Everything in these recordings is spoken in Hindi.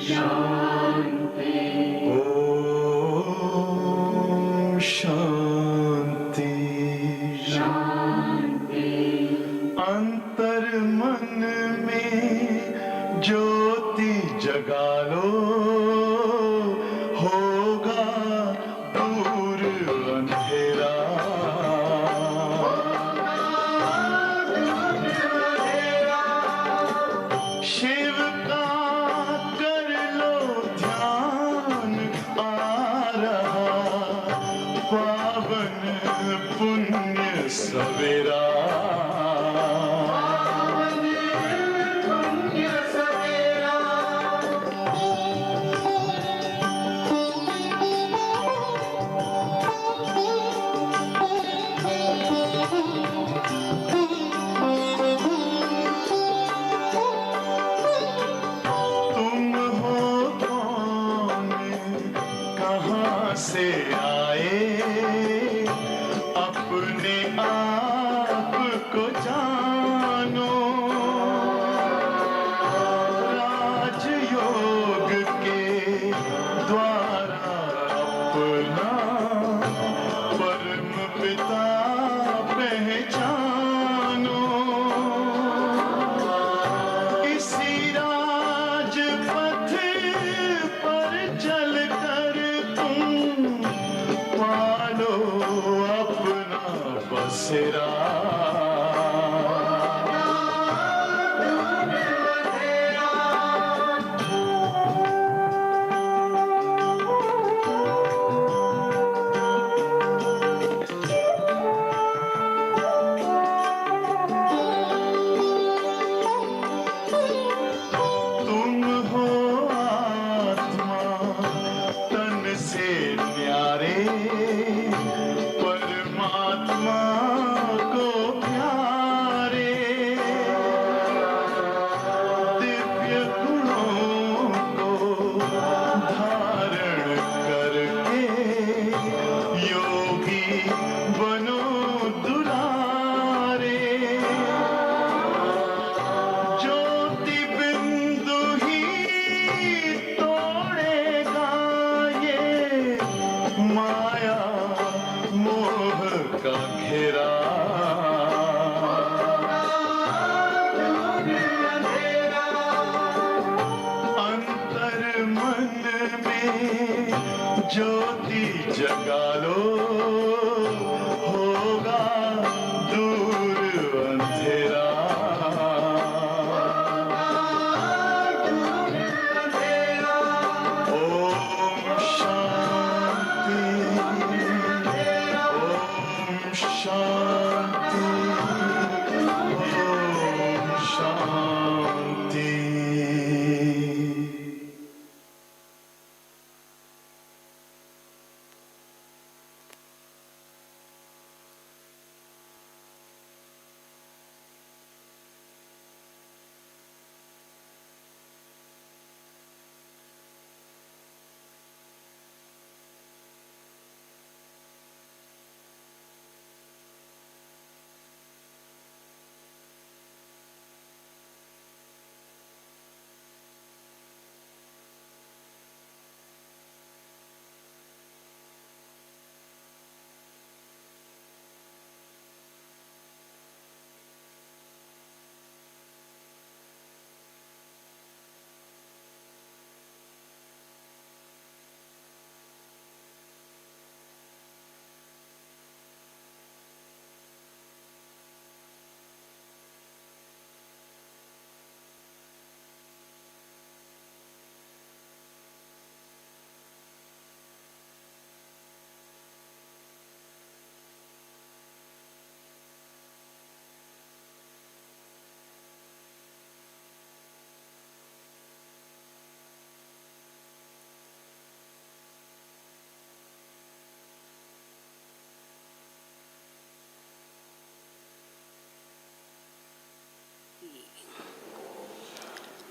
शांति। ओम शांति शांति। अंतर मन में ज्योति जगा लो, होगा दूर अंधेरा। शिव का कर लो ध्यान, आ रहा पावन पुण्य सवेरा। तुम हो कौन, कहाँ से आए, अपने आप को जानो। राजयोग के द्वारा अपना परम पिता पहचानो। इसी राजपथ पर चलकर तुम पालो अपना बसेरा। तुम हो आत्मा तन से न्यारे, परमात्मा को प्यारे। दिव्य गुणों को धारण करके योगी बनो दुलारे। ज्योति बिंदु ही तोड़ेगा ये माया मोह का घेरा। अंतर मन में ज्योति जगा लो, होगा दूर अंधेरा। ओम शांति, ओम शांति, ओम शांति।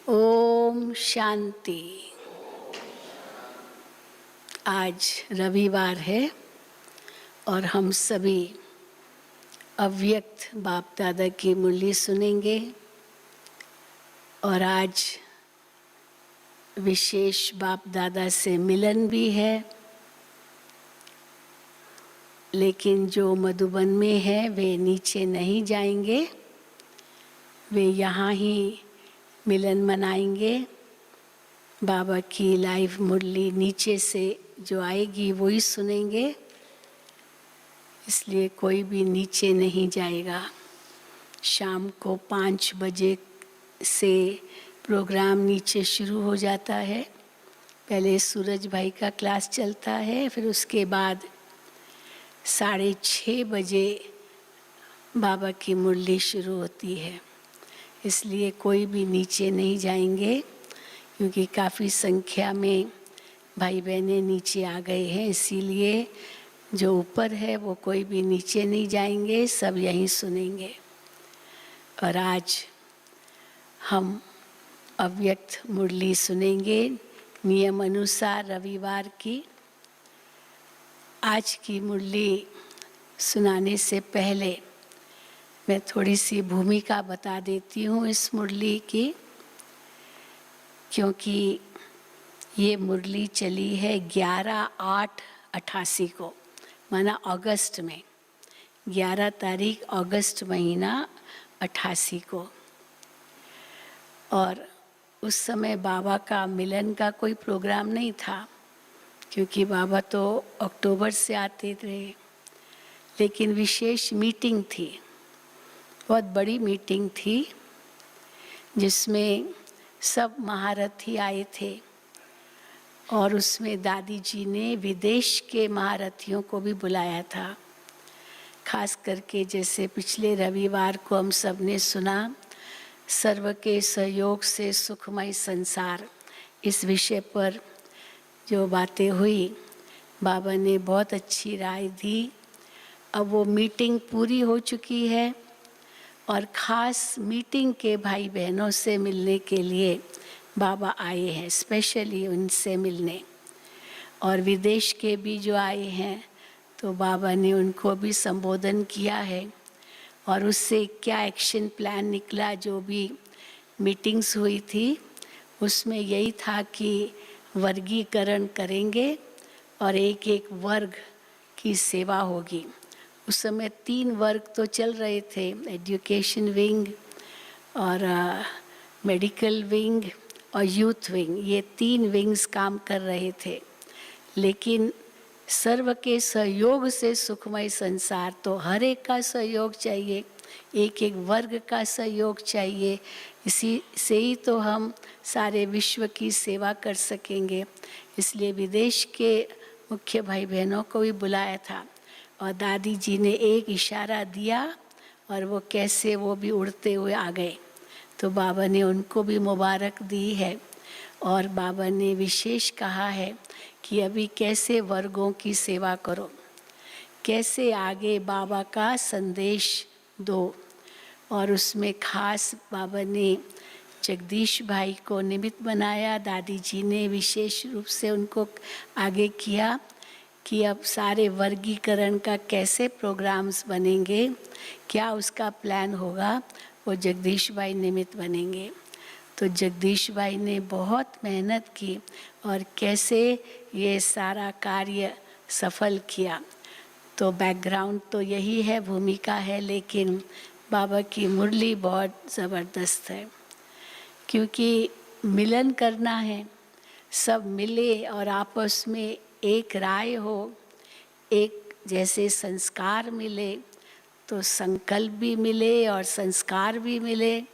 ओम शांति। आज रविवार है और हम सभी अव्यक्त बाप दादा की मुरली सुनेंगे। और आज विशेष बाप दादा से मिलन भी है, लेकिन जो मधुबन में है वे नीचे नहीं जाएंगे, वे यहाँ ही मिलन मनाएंगे। बाबा की लाइव मुरली नीचे से जो आएगी वो ही सुनेंगे, इसलिए कोई भी नीचे नहीं जाएगा। शाम को 5 बजे से प्रोग्राम नीचे शुरू हो जाता है। पहले सूरज भाई का क्लास चलता है, फिर उसके बाद 6:30 बजे बाबा की मुरली शुरू होती है। इसलिए कोई भी नीचे नहीं जाएंगे, क्योंकि काफ़ी संख्या में भाई बहनें नीचे आ गए हैं। इसीलिए जो ऊपर है वो कोई भी नीचे नहीं जाएंगे, सब यहीं सुनेंगे। और आज हम अव्यक्त मुरली सुनेंगे नियम अनुसार रविवार की। आज की मुरली सुनाने से पहले मैं थोड़ी सी भूमिका बता देती हूँ इस मुरली की, क्योंकि ये मुरली चली है 11/8/88 को, माना अगस्त में, 11 तारीख अगस्त महीना 88 को। और उस समय बाबा का मिलन का कोई प्रोग्राम नहीं था, क्योंकि बाबा तो अक्टूबर से आते रहे। लेकिन विशेष मीटिंग थी, बहुत बड़ी मीटिंग थी, जिसमें सब महारथी आए थे। और उसमें दादी जी ने विदेश के महारथियों को भी बुलाया था। खास करके जैसे पिछले रविवार को हम सब ने सुना, सर्व के सहयोग से सुखमय संसार, इस विषय पर जो बातें हुई, बाबा ने बहुत अच्छी राय दी। अब वो मीटिंग पूरी हो चुकी है और ख़ास मीटिंग के भाई बहनों से मिलने के लिए बाबा आए हैं, स्पेशली उनसे मिलने। और विदेश के भी जो आए हैं, तो बाबा ने उनको भी संबोधन किया है। और उससे क्या एक्शन प्लान निकला, जो भी मीटिंग्स हुई थी, उसमें यही था कि वर्गीकरण करेंगे और एक एक वर्ग की सेवा होगी। उस समय 3 वर्ग तो चल रहे थे, एजुकेशन विंग और मेडिकल विंग और यूथ विंग, ये 3 विंग्स काम कर रहे थे। लेकिन सर्व के सहयोग से सुखमय संसार, तो हर एक का सहयोग चाहिए, एक एक वर्ग का सहयोग चाहिए। इसी से ही तो हम सारे विश्व की सेवा कर सकेंगे। इसलिए विदेश के मुख्य भाई बहनों को भी बुलाया था। और दादी जी ने एक इशारा दिया और वो कैसे वो भी उड़ते हुए आ गए। तो बाबा ने उनको भी मुबारक दी है। और बाबा ने विशेष कहा है कि अभी कैसे वर्गों की सेवा करो, कैसे आगे बाबा का संदेश दो। और उसमें खास बाबा ने जगदीश भाई को निमित्त बनाया। दादी जी ने विशेष रूप से उनको आगे किया कि अब सारे वर्गीकरण का कैसे प्रोग्राम्स बनेंगे, क्या उसका प्लान होगा, वो जगदीश भाई निमित्त बनेंगे। तो जगदीश भाई ने बहुत मेहनत की और कैसे ये सारा कार्य सफल किया। तो बैकग्राउंड तो यही है, भूमिका है, लेकिन बाबा की मुरली बहुत ज़बरदस्त है, क्योंकि मिलन करना है, सब मिले और आपस में एक राय हो, एक जैसे संस्कार मिले, तो संकल्प भी मिले और संस्कार भी मिले,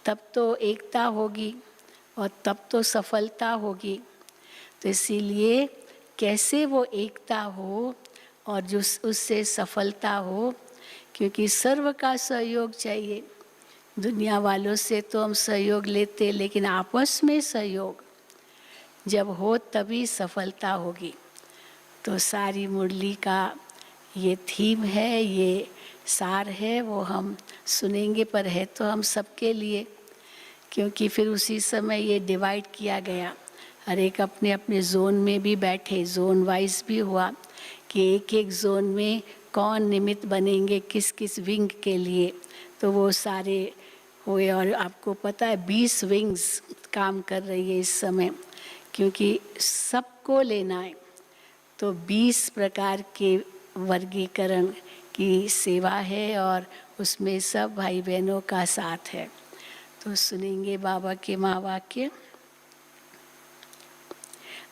तब तो एकता होगी और तब तो सफलता होगी। तो इसीलिए कैसे वो एकता हो और जो उससे सफलता हो, क्योंकि सर्व का सहयोग चाहिए। दुनिया वालों से तो हम सहयोग लेते, लेकिन आपस में सहयोग जब हो तभी सफलता होगी। तो सारी मुरली का ये थीम है, ये सार है, वो हम सुनेंगे, पर है तो हम सबके लिए, क्योंकि फिर उसी समय ये डिवाइड किया गया। हर एक अपने अपने जोन में भी बैठे, जोन वाइज भी हुआ कि एक एक जोन में कौन निमित्त बनेंगे किस किस विंग के लिए। तो वो सारे हुए और आपको पता है 20 विंग्स काम कर रही है इस समय। क्योंकि सबको लेना है तो 20 प्रकार के वर्गीकरण की सेवा है और उसमें सब भाई बहनों का साथ है। तो सुनेंगे बाबा के महावाक्य।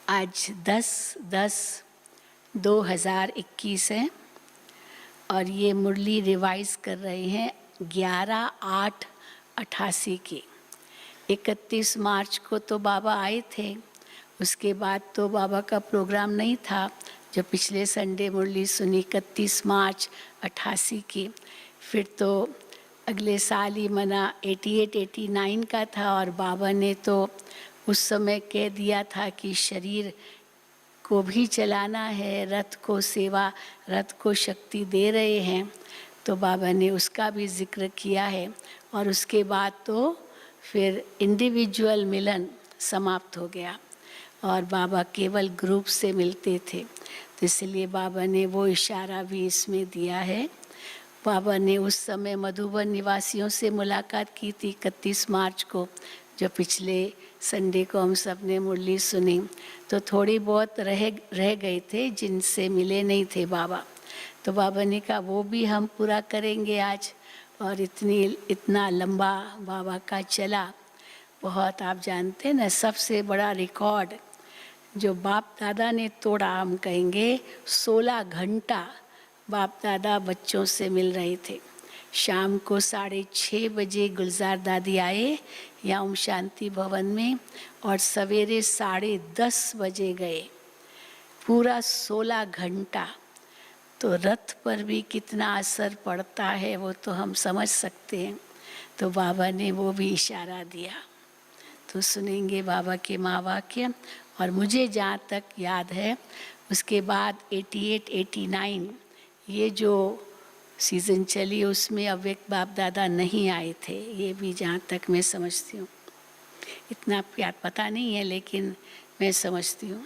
आज 10/10/2021 है और ये मुरली रिवाइज कर रहे हैं 11/8/88 की। 31 मार्च को तो बाबा आए थे, उसके बाद तो बाबा का प्रोग्राम नहीं था। जब पिछले संडे मुरली सुनी 31 मार्च 88 की, फिर तो अगले साल ही मना 88-89 का था और बाबा ने तो उस समय कह दिया था कि शरीर को भी चलाना है, रथ को सेवा, रथ को शक्ति दे रहे हैं, तो बाबा ने उसका भी जिक्र किया है। और उसके बाद तो फिर इंडिविजुअल मिलन समाप्त हो गया और बाबा केवल ग्रुप से मिलते थे, तो इसलिए बाबा ने वो इशारा भी इसमें दिया है। बाबा ने उस समय मधुबन निवासियों से मुलाकात की थी 31 मार्च को, जो पिछले संडे को हम सब ने मुरली सुनी, तो थोड़ी बहुत रह गए थे जिनसे मिले नहीं थे बाबा। तो बाबा ने कहा वो भी हम पूरा करेंगे आज। और इतना लंबा बाबा का चला, बहुत आप जानते हैं ना, सबसे बड़ा रिकॉर्ड जो बाप दादा ने तोड़ा, हम कहेंगे 16 घंटा बाप दादा बच्चों से मिल रहे थे। शाम को 6:30 बजे गुलजार दादी आए या ओम शांति भवन में और सवेरे 10:30 बजे गए। पूरा 16 घंटा। तो रथ पर भी कितना असर पड़ता है वो तो हम समझ सकते हैं। तो बाबा ने वो भी इशारा दिया। तो सुनेंगे बाबा के महावाक्य। और मुझे जहाँ तक याद है उसके बाद 88-89 ये जो सीज़न चली उसमें अव्यक्त बाप दादा नहीं आए थे, ये भी जहाँ तक मैं समझती हूँ। इतना याद पता नहीं है लेकिन मैं समझती हूँ।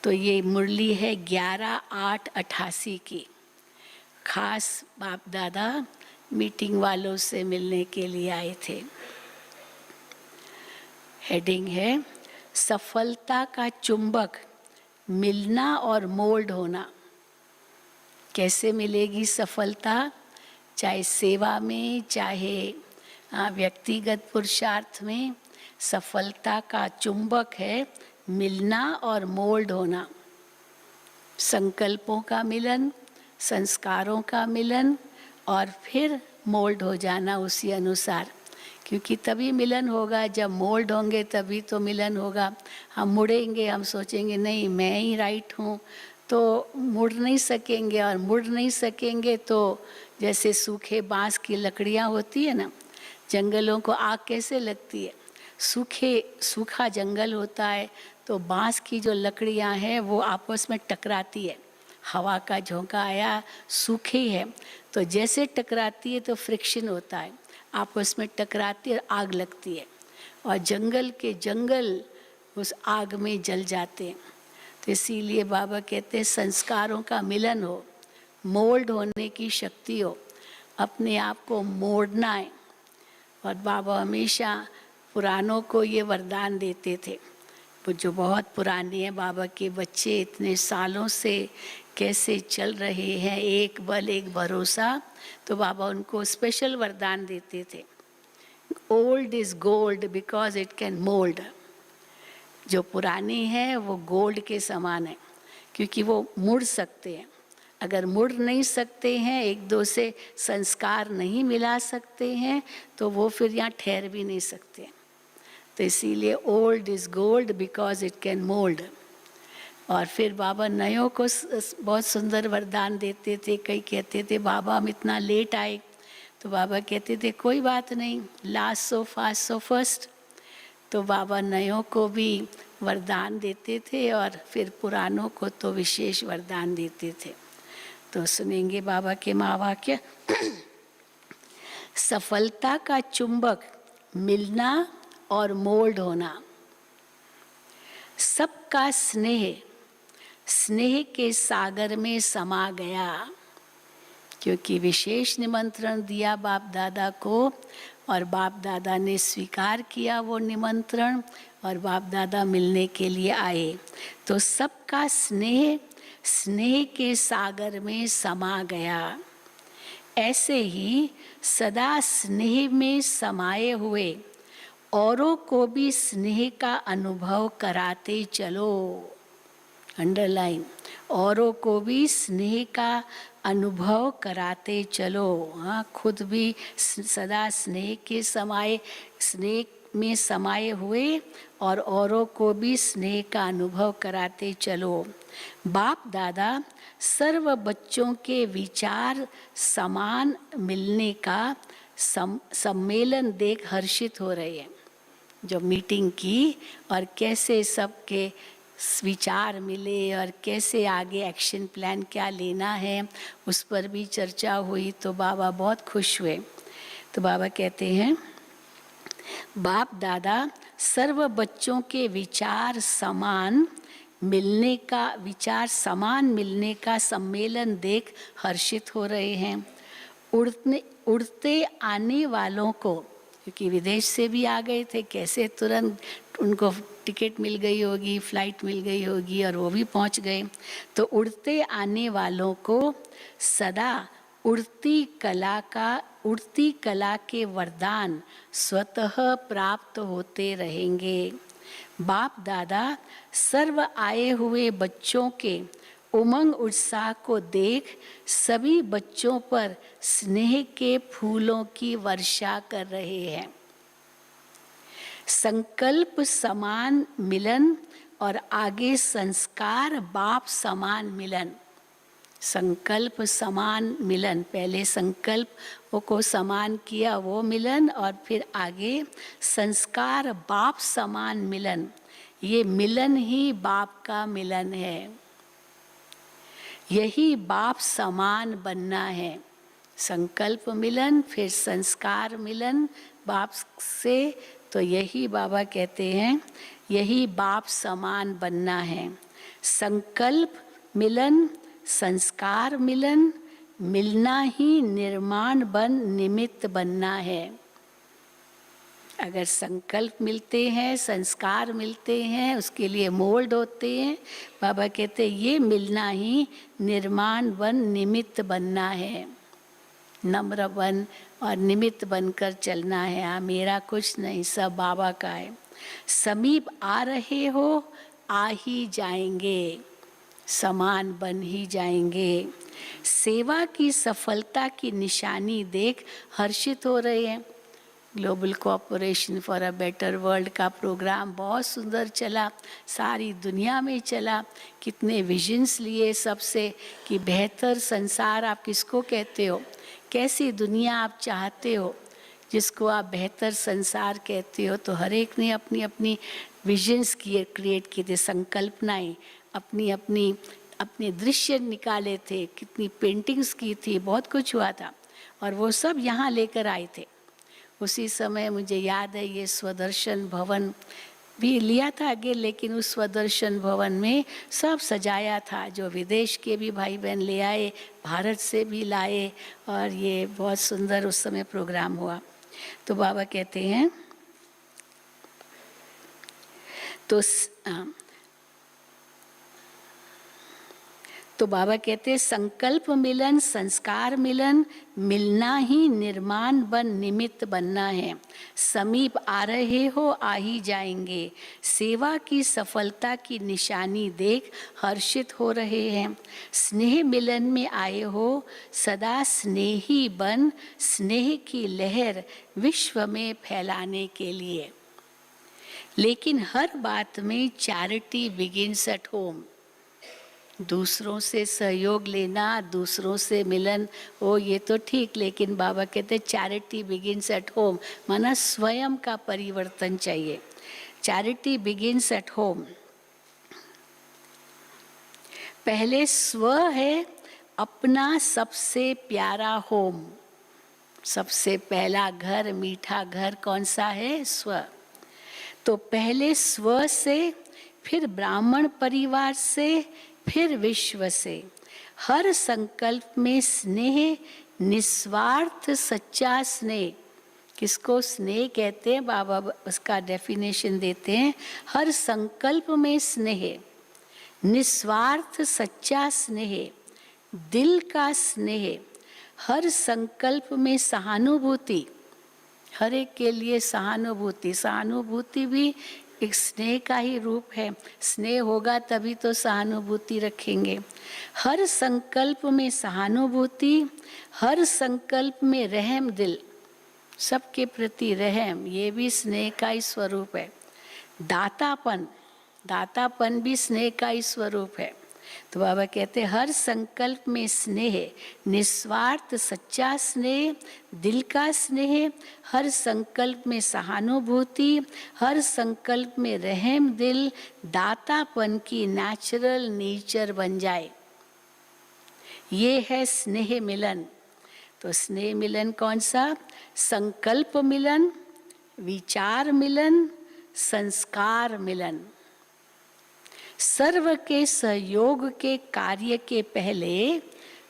तो ये मुरली है 11/8/88 की। खास बाप दादा मीटिंग वालों से मिलने के लिए आए थे। हेडिंग है सफलता का चुंबक, मिलना और मोल्ड होना। कैसे मिलेगी सफलता? चाहे सेवा में, चाहे व्यक्तिगत पुरुषार्थ में। सफलता का चुंबक है मिलना और मोल्ड होना। संकल्पों का मिलन, संस्कारों का मिलन और फिर मोल्ड हो जाना उसी अनुसार। क्योंकि तभी मिलन होगा, जब मोल्ड होंगे तभी तो मिलन होगा। हम मुड़ेंगे, हम सोचेंगे नहीं मैं ही राइट हूँ, तो मुड़ नहीं सकेंगे। और मुड़ नहीं सकेंगे तो जैसे सूखे बांस की लकड़ियाँ होती है ना, जंगलों को आग कैसे लगती है? सूखा जंगल होता है तो बांस की जो लकड़ियाँ हैं वो आपस में टकराती है। हवा का झोंका आया, सूखी है, तो जैसे टकराती है तो फ्रिक्शन होता है, आपस में टकराती है, आग लगती है और जंगल के जंगल उस आग में जल जाते हैं। तो इसीलिए बाबा कहते हैं संस्कारों का मिलन हो, मोल्ड होने की शक्ति हो, अपने आप को मोड़ना है। और बाबा हमेशा पुरानों को ये वरदान देते थे, वो जो बहुत पुराने हैं, बाबा के बच्चे इतने सालों से कैसे चल रहे हैं, एक बल एक भरोसा, तो बाबा उनको स्पेशल वरदान देते थे। Old is gold because it can mould. जो पुरानी है वो गोल्ड के समान है क्योंकि वो मुड़ सकते हैं। अगर मुड़ नहीं सकते हैं, एक दो से संस्कार नहीं मिला सकते हैं, तो वो फिर यहाँ ठहर भी नहीं सकते। तो इसीलिए old is gold because it can mould. और फिर बाबा नयों को बहुत सुंदर वरदान देते थे। कई कहते थे बाबा हम इतना लेट आए, तो बाबा कहते थे कोई बात नहीं, last so fast so first. तो बाबा नयों को भी वरदान देते थे और फिर पुरानों को तो विशेष वरदान देते थे। तो सुनेंगे बाबा के महावाक्य। सफलता का चुंबक, मिलना और मोल्ड होना। सबका स्नेह स्नेह के सागर में समा गया, क्योंकि विशेष निमंत्रण दिया बाप दादा को और बाप दादा ने स्वीकार किया वो निमंत्रण और बाप दादा मिलने के लिए आए, तो सबका स्नेह स्नेह के सागर में समा गया। ऐसे ही सदा स्नेह में समाये हुए औरों को भी स्नेह का अनुभव कराते चलो। अंडरलाइन, औरों को भी स्नेह का अनुभव कराते चलो। हाँ, खुद भी सदा स्नेह के स्नेह में समाये हुए और औरों को भी स्नेह का अनुभव कराते चलो। बाप दादा सर्व बच्चों के विचार समान मिलने का सम्मेलन देख हर्षित हो रहे हैं। जो मीटिंग की और कैसे सबके विचार मिले और कैसे आगे एक्शन प्लान क्या लेना है, उस पर भी चर्चा हुई, तो बाबा बहुत खुश हुए। तो बाबा कहते हैं, बाप दादा सर्व बच्चों के विचार समान मिलने का सम्मेलन देख हर्षित हो रहे हैं। उड़ते आने वालों को, क्योंकि विदेश से भी आ गए थे, कैसे तुरंत उनको टिकट मिल गई होगी, फ्लाइट मिल गई होगी और वो भी पहुंच गए। तो उड़ते आने वालों को सदा उड़ती कला के वरदान स्वतः प्राप्त होते रहेंगे। बाप दादा सर्व आए हुए बच्चों के उमंग उत्साह को देख सभी बच्चों पर स्नेह के फूलों की वर्षा कर रहे हैं। संकल्प समान मिलन और आगे संस्कार बाप समान मिलन। संकल्प समान मिलन, पहले संकल्प को समान किया वो मिलन, और फिर आगे संस्कार बाप समान मिलन। ये मिलन ही बाप का मिलन है, यही बाप समान बनना है। संकल्प मिलन, फिर संस्कार मिलन बाप से, तो यही बाबा कहते हैं यही बाप समान बनना है। संकल्प मिलन, संस्कार मिलन, मिलना ही निर्माण बन निमित्त बनना है। अगर संकल्प मिलते हैं, संस्कार मिलते हैं, उसके लिए मोल्ड होते हैं, बाबा कहते हैं ये मिलना ही निर्माण बन निमित्त बनना है। नम्र बन और निमित्त बनकर चलना है। हाँ, मेरा कुछ नहीं, सब बाबा का है। समीप आ रहे हो, आ ही जाएंगे, समान बन ही जाएंगे। सेवा की सफलता की निशानी देख हर्षित हो रहे हैं। Global cooperation for a better world का प्रोग्राम बहुत सुंदर चला, सारी दुनिया में चला। कितने विजन्स लिए सबसे कि बेहतर संसार आप किसको कहते हो, कैसी दुनिया आप चाहते हो, जिसको आप बेहतर संसार कहते हो। तो हर एक ने अपनी अपनी विजन्स क्रिएट किए थे, संकल्पनाएं अपने दृश्य निकाले थे, कितनी पेंटिंग्स की थी, बहुत कुछ हुआ था, और वो सब यहाँ लेकर आए थे। उसी समय मुझे याद है ये स्वदर्शन भवन भी लिया था आगे, लेकिन उस स्वदर्शन भवन में सब सजाया था, जो विदेश के भी भाई बहन ले आए, भारत से भी लाए, और ये बहुत सुंदर उस समय प्रोग्राम हुआ। तो बाबा कहते हैं, तो बाबा कहते हैं संकल्प मिलन, संस्कार मिलन, मिलना ही निर्माण बन निमित्त बनना है। समीप आ रहे हो, आ ही जाएंगे। सेवा की सफलता की निशानी देख हर्षित हो रहे हैं। स्नेह मिलन में आए हो, सदा स्नेही बन स्नेह की लहर विश्व में फैलाने के लिए। लेकिन हर बात में चैरिटी बिगिंस एट होम। दूसरों से सहयोग लेना, दूसरों से मिलन, वो ये तो ठीक, लेकिन बाबा कहते चैरिटी बिगिंस एट होम, माना स्वयं का परिवर्तन चाहिए। Charity begins at home. पहले स्व है अपना सबसे प्यारा होम। सबसे पहला घर, मीठा घर कौन सा है? स्व। तो पहले स्व से, फिर ब्राह्मण परिवार से, फिर विश्व से। हर संकल्प में स्नेह, निस्वार्थ सच्चा स्नेह, किसको स्नेह कहते हैं? बाबा उसका डेफिनेशन देते हैं, हर संकल्प में स्नेह, निस्वार्थ सच्चा स्नेह, दिल का स्नेह, हर संकल्प में सहानुभूति, हर एक के लिए सहानुभूति। सहानुभूति भी एक स्नेह का ही रूप है। स्नेह होगा तभी तो सहानुभूति रखेंगे। हर संकल्प में सहानुभूति, हर संकल्प में रहम दिल, सबके प्रति रहम, ये भी स्नेह का ही स्वरूप है। दातापन, दातापन भी स्नेह का ही स्वरूप है। तो बाबा कहते हैं हर संकल्प में स्नेह, निस्वार्थ सच्चा स्नेह, दिल का स्नेह, हर संकल्प में सहानुभूति, हर संकल्प में रहम दिल, दातापन की नेचुरल नेचर बन जाए, ये है स्नेह मिलन। तो स्नेह मिलन कौन सा? संकल्प मिलन, विचार मिलन, संस्कार मिलन। सर्व के सहयोग के कार्य के पहले,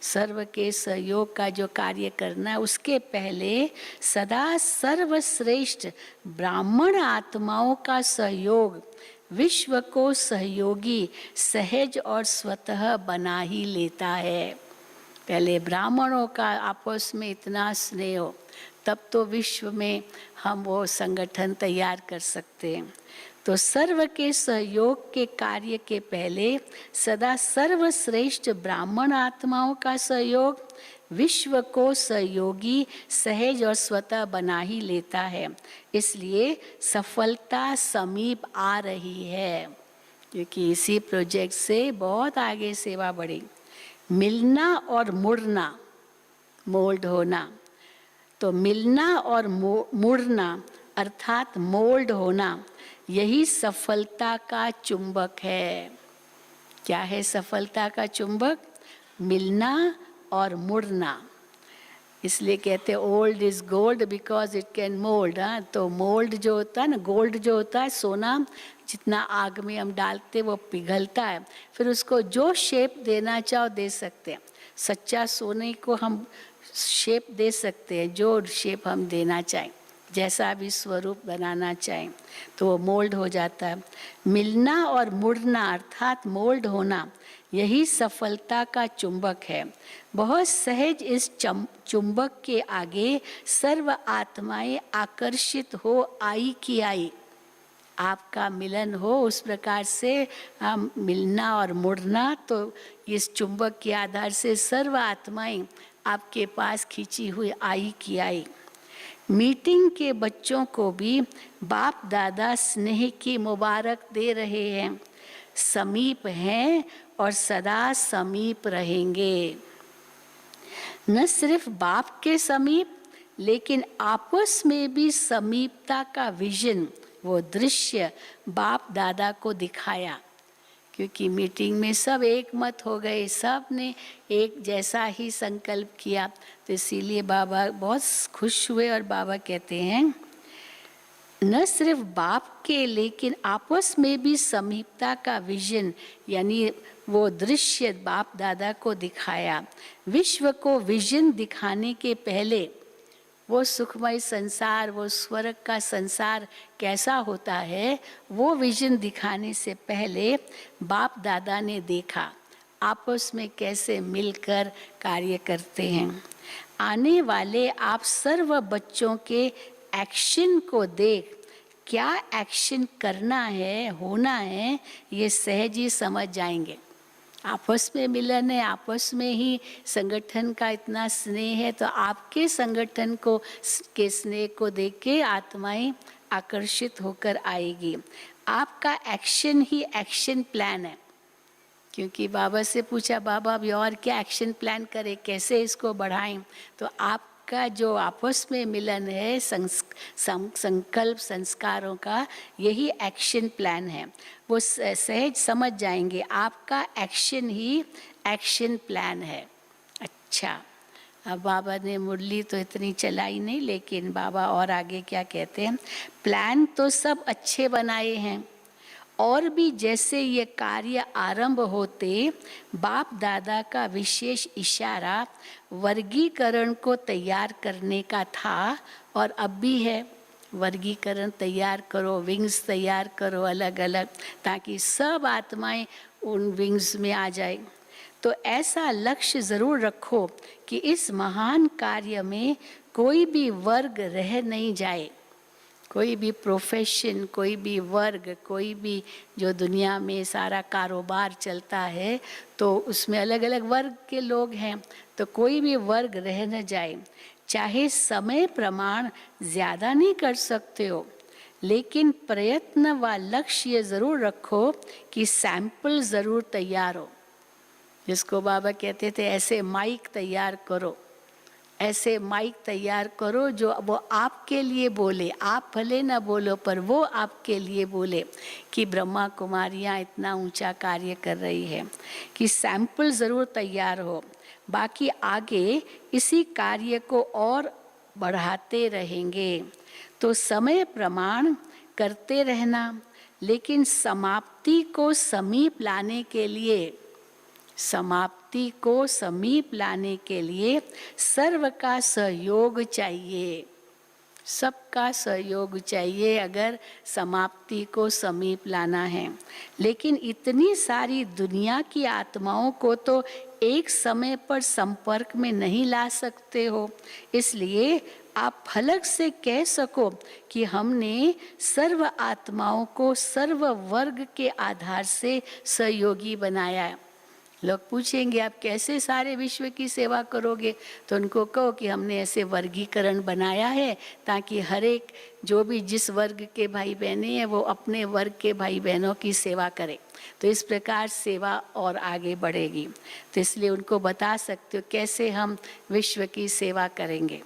सर्व के सहयोग का जो कार्य करना है उसके पहले सदा सर्वश्रेष्ठ ब्राह्मण आत्माओं का सहयोग विश्व को सहयोगी सहज और स्वतः बना ही लेता है। पहले ब्राह्मणों का आपस में इतना स्नेह हो, तब तो विश्व में हम वो संगठन तैयार कर सकते हैं। तो सर्व के सहयोग के कार्य के पहले सदा सर्वश्रेष्ठ ब्राह्मण आत्माओं का सहयोग विश्व को सहयोगी सहज और स्वतः बना ही लेता है। इसलिए सफलता समीप आ रही है, क्योंकि इसी प्रोजेक्ट से बहुत आगे सेवा बढ़ी। मिलना और मुड़ना, मोल्ड होना, तो मिलना और मुड़ना अर्थात मोल्ड होना, यही सफलता का चुंबक है। क्या है सफलता का चुंबक? मिलना और मुड़ना। इसलिए कहते हैं old is gold because it can mould. तो मोल्ड जो होता है ना, गोल्ड जो होता है, सोना जितना आग में हम डालते वो पिघलता है, फिर उसको जो शेप देना चाहो दे सकते हैं। सच्चा सोने को हम शेप दे सकते हैं, जो शेप हम देना चाहें, जैसा भी स्वरूप बनाना चाहें तो वो मोल्ड हो जाता है। मिलना और मुड़ना अर्थात मोल्ड होना, यही सफलता का चुंबक है। बहुत सहज इस चुंबक के आगे सर्व आत्माएं आकर्षित हो आई की आई। आपका मिलन हो उस प्रकार से हम मिलना और मुड़ना, तो इस चुंबक के आधार से सर्व आत्माएं आपके पास खींची हुई आई की आई। मीटिंग के बच्चों को भी बाप दादा स्नेह की मुबारक दे रहे हैं। समीप हैं और सदा समीप रहेंगे। न सिर्फ बाप के समीप, लेकिन आपस में भी समीपता का विजन, वो दृश्य बाप दादा को दिखाया। क्योंकि मीटिंग में सब एक मत हो गए, सब ने एक जैसा ही संकल्प किया, तो इसीलिए बाबा बहुत खुश हुए। और बाबा कहते हैं न सिर्फ बाप के, लेकिन आपस में भी समीपता का विजन, यानी वो दृश्य बाप दादा को दिखाया। विश्व को विजन दिखाने के पहले वो सुखमय संसार, वो स्वर्ग का संसार कैसा होता है, वो विजन दिखाने से पहले बाप दादा ने देखा आपस में कैसे मिलकर कार्य करते हैं। आने वाले आप सर्व बच्चों के एक्शन को देख क्या एक्शन करना है, होना है, ये सहज ही समझ जाएंगे। आपस में मिलन है, आपस में ही संगठन का इतना स्नेह है, तो आपके संगठन को के स्नेह को देख के आत्माएं आकर्षित होकर आएगी। आपका एक्शन ही एक्शन प्लान है। क्योंकि बाबा से पूछा बाबा अभी और क्या एक्शन प्लान करें, कैसे इसको बढ़ाएं, तो आपका जो आपस में मिलन है संकल्प संस्कारों का, यही एक्शन प्लान है। वो सहज समझ जाएंगे आपका एक्शन ही एक्शन प्लान है। अच्छा, अब बाबा ने मुरली तो इतनी चलाई नहीं, लेकिन बाबा और आगे क्या कहते हैं, प्लान तो सब अच्छे बनाए हैं और भी जैसे ये कार्य आरंभ होते बाप दादा का विशेष इशारा वर्गीकरण को तैयार करने का था और अब भी है। वर्गीकरण तैयार करो, विंग्स तैयार करो अलग अलग, ताकि सब आत्माएं उन विंग्स में आ जाए। तो ऐसा लक्ष्य ज़रूर रखो कि इस महान कार्य में कोई भी वर्ग रह नहीं जाए, कोई भी प्रोफेशन, कोई भी वर्ग, कोई भी जो दुनिया में सारा कारोबार चलता है तो उसमें अलग अलग वर्ग के लोग हैं, तो कोई भी वर्ग रह न जाए। चाहे समय प्रमाण ज़्यादा नहीं कर सकते हो, लेकिन प्रयत्न व लक्ष्य ज़रूर रखो कि सैंपल ज़रूर तैयार हो। जिसको बाबा कहते थे ऐसे माइक तैयार करो, ऐसे माइक तैयार करो जो वो आपके लिए बोले, आप भले ना बोलो पर वो आपके लिए बोले कि ब्रह्मा कुमारियाँ इतना ऊंचा कार्य कर रही है, कि सैंपल ज़रूर तैयार हो। बाकी आगे इसी कार्य को और बढ़ाते रहेंगे। तो समय प्रमाण करते रहना, लेकिन समाप्ति को समीप लाने के लिए, समाप्ति को समीप लाने के लिए सर्व का सहयोग चाहिए, सबका सहयोग चाहिए अगर समाप्ति को समीप लाना है। लेकिन इतनी सारी दुनिया की आत्माओं को तो एक समय पर संपर्क में नहीं ला सकते हो, इसलिए आप फलक से कह सको कि हमने सर्व आत्माओं को सर्व वर्ग के आधार से सहयोगी बनाया है। लोग पूछेंगे आप कैसे सारे विश्व की सेवा करोगे, तो उनको कहो कि हमने ऐसे वर्गीकरण बनाया है ताकि हर एक जो भी जिस वर्ग के भाई बहनें हैं वो अपने वर्ग के भाई बहनों की सेवा करें, तो इस प्रकार सेवा और आगे बढ़ेगी। तो इसलिए उनको बता सकते हो कैसे हम विश्व की सेवा करेंगे।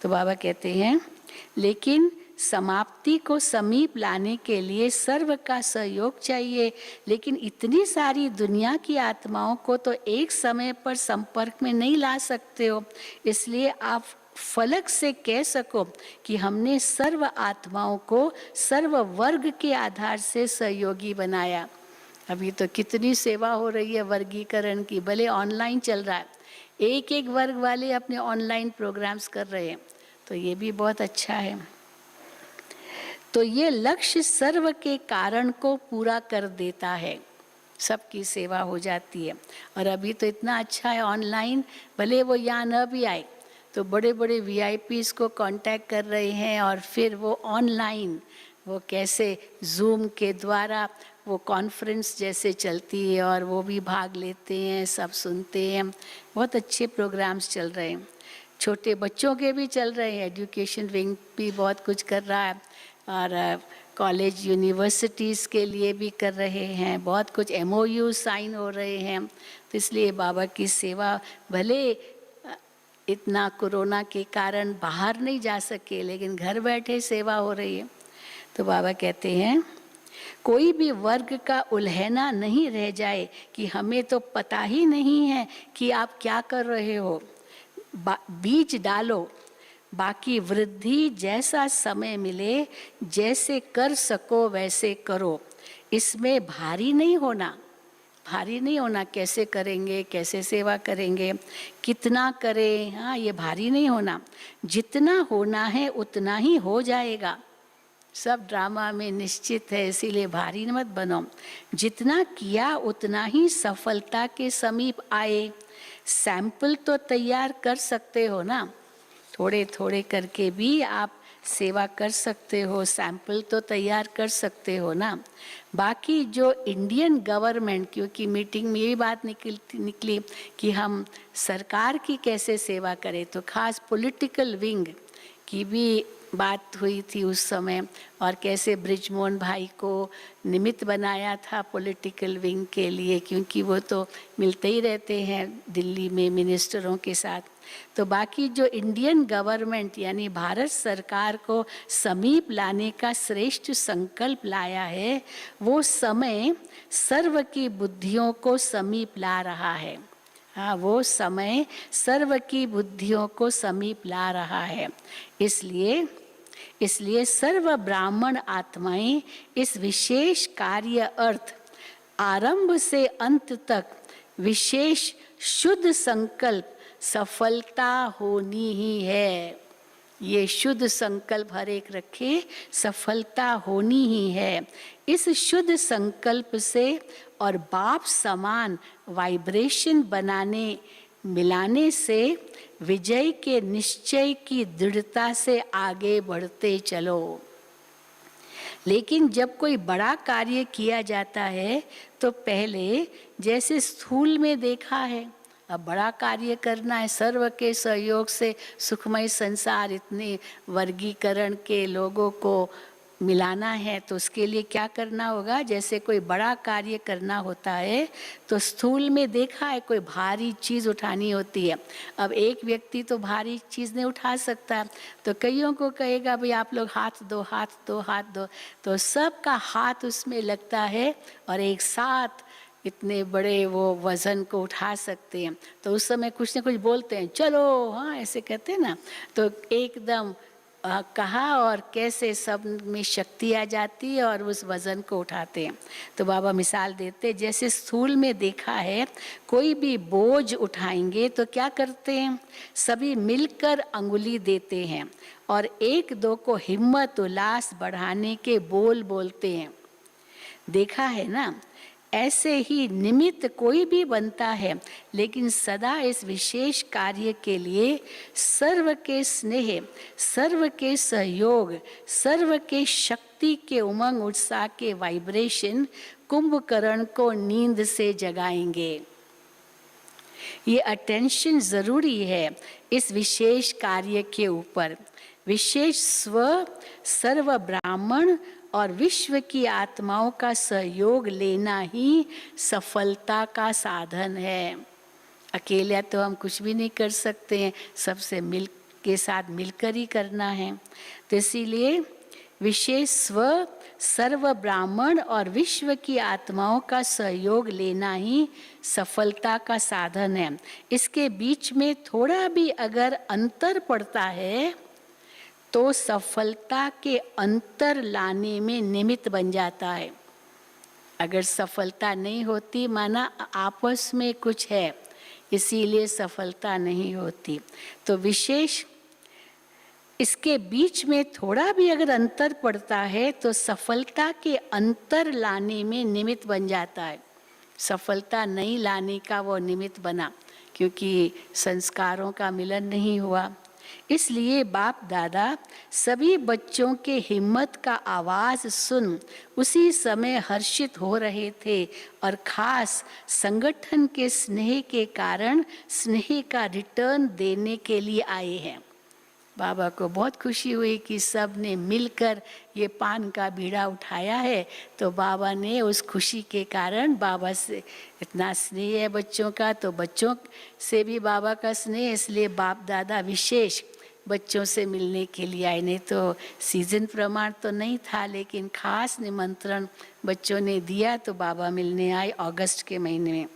तो बाबा कहते हैं लेकिन समाप्ति को समीप लाने के लिए सर्व का सहयोग चाहिए, लेकिन इतनी सारी दुनिया की आत्माओं को तो एक समय पर संपर्क में नहीं ला सकते हो, इसलिए आप फलक से कह सको कि हमने सर्व आत्माओं को सर्व वर्ग के आधार से सहयोगी बनाया। अभी तो कितनी सेवा हो रही है वर्गीकरण की, भले ऑनलाइन चल रहा है, एक एक वर्ग वाले अपने ऑनलाइन प्रोग्राम्स कर रहे हैं, तो ये भी बहुत अच्छा है। तो ये लक्ष्य सर्व के कारण को पूरा कर देता है, सबकी सेवा हो जाती है। और अभी तो इतना अच्छा है ऑनलाइन, भले वो यहाँ न भी आए तो बड़े बड़े VIPs को कांटेक्ट कर रहे हैं और फिर वो ऑनलाइन वो कैसे जूम के द्वारा वो कॉन्फ्रेंस जैसे चलती है और वो भी भाग लेते हैं, सब सुनते हैं। बहुत अच्छे प्रोग्राम्स चल रहे हैं, छोटे बच्चों के भी चल रहे हैं, एजुकेशन विंग भी बहुत कुछ कर रहा है और कॉलेज यूनिवर्सिटीज़ के लिए भी कर रहे हैं, बहुत कुछ MOU साइन हो रहे हैं। तो इसलिए बाबा की सेवा, भले इतना कोरोना के कारण बाहर नहीं जा सके लेकिन घर बैठे सेवा हो रही है। तो बाबा कहते हैं कोई भी वर्ग का उल्हेना नहीं रह जाए कि हमें तो पता ही नहीं है कि आप क्या कर रहे हो, बीज डालो, बाकी वृद्धि जैसा समय मिले जैसे कर सको वैसे करो, इसमें भारी नहीं होना, भारी नहीं होना, कैसे करेंगे, कैसे सेवा करेंगे, कितना करें, हाँ ये भारी नहीं होना, जितना होना है उतना ही हो जाएगा। सब ड्रामा में निश्चित है, इसीलिए भारी मत बनो, जितना किया उतना ही सफलता के समीप आए। सैंपल तो तैयार कर सकते हो ना, थोड़े थोड़े करके भी आप सेवा कर सकते हो, सैंपल तो तैयार कर सकते हो ना। बाकी जो इंडियन गवर्नमेंट, क्योंकि मीटिंग में ये बात निकली कि हम सरकार की कैसे सेवा करें, तो खास पॉलिटिकल विंग की भी बात हुई थी उस समय, और कैसे ब्रिजमोहन भाई को निमित्त बनाया था पॉलिटिकल विंग के लिए, क्योंकि वो तो मिलते ही रहते हैं दिल्ली में मिनिस्टरों के साथ। तो बाकी जो इंडियन गवर्नमेंट यानी भारत सरकार को समीप लाने का श्रेष्ठ संकल्प लाया है, वो समय सर्व की बुद्धियों को समीप ला रहा है। हाँ, वो समय सर्व की बुद्धियों को समीप ला रहा है। इसलिए इसलिए सर्व ब्राह्मण आत्माएं इस विशेष कार्य अर्थ आरंभ से अंत तक विशेष शुद्ध संकल्प सफलता होनी ही है। ये शुद्ध संकल्प हर एक रखे, सफलता होनी ही है। इस शुद्ध संकल्प से और बाप समान वाइब्रेशन मिलाने से विजय के निश्चय की दृढ़ता से आगे बढ़ते चलो। लेकिन जब कोई बड़ा कार्य किया जाता है तो पहले जैसे स्थूल में देखा है, अब बड़ा कार्य करना है, सर्व के सहयोग से सुखमय संसार इतने वर्गीकरण के लोगों को मिलाना है, तो उसके लिए क्या करना होगा। जैसे कोई बड़ा कार्य करना होता है तो स्थूल में देखा है, कोई भारी चीज़ उठानी होती है। अब एक व्यक्ति तो भारी चीज़ नहीं उठा सकता, तो कईयों को कहेगा भाई आप लोग हाथ दो, हाथ दो, हाथ दो, तो सबका हाथ उसमें लगता है और एक साथ इतने बड़े वो वज़न को उठा सकते हैं। तो उस समय कुछ न कुछ बोलते हैं, चलो, हाँ ऐसे कहते हैं ना, तो एकदम कहा और कैसे सब में शक्ति आ जाती है और उस वज़न को उठाते हैं। तो बाबा मिसाल देते, जैसे स्थूल में देखा है, कोई भी बोझ उठाएंगे तो क्या करते हैं, सभी मिलकर अंगुली देते हैं और एक दो को हिम्मत उल्लास बढ़ाने के बोल बोलते हैं। देखा है ना, ऐसे ही निमित्त कोई भी बनता है, लेकिन सदा इस विशेष कार्य के लिए सर्व के स्नेह, सर्व के सहयोग, सर्व के शक्ति के उमंग उत्साह के वाइब्रेशन कुंभकर्ण को नींद से जगाएंगे। ये अटेंशन जरूरी है इस विशेष कार्य के ऊपर। विशेष स्व, सर्व ब्राह्मण और विश्व की आत्माओं का सहयोग लेना ही सफलता का साधन है। अकेले तो हम कुछ भी नहीं कर सकते हैं, सबसे साथ मिलकर ही करना है। तो इसीलिए विशेष स्व, सर्व ब्राह्मण और विश्व की आत्माओं का सहयोग लेना ही सफलता का साधन है। इसके बीच में थोड़ा भी अगर अंतर पड़ता है तो सफलता के अंतर लाने में निमित्त बन जाता है। अगर सफलता नहीं होती, माना आपस में कुछ है, इसीलिए सफलता नहीं होती, तो विशेष इसके बीच में थोड़ा भी अगर अंतर पड़ता है तो सफलता के अंतर लाने में निमित्त बन जाता है। सफलता नहीं लाने का वो निमित्त बना, क्योंकि संस्कारों का मिलन नहीं हुआ। इसलिए बाप दादा सभी बच्चों के हिम्मत का आवाज़ सुन उसी समय हर्षित हो रहे थे और खास संगठन के स्नेह के कारण स्नेह का रिटर्न देने के लिए आए हैं। बाबा को बहुत खुशी हुई कि सब ने मिलकर ये पान का बीड़ा उठाया है, तो बाबा ने उस खुशी के कारण, बाबा से इतना स्नेह है बच्चों का, तो बच्चों से भी बाबा का स्नेह, इसलिए बाप दादा विशेष बच्चों से मिलने के लिए आए। नहीं तो सीजन प्रमाण तो नहीं था, लेकिन खास निमंत्रण बच्चों ने दिया तो बाबा मिलने आए अगस्त के महीने में।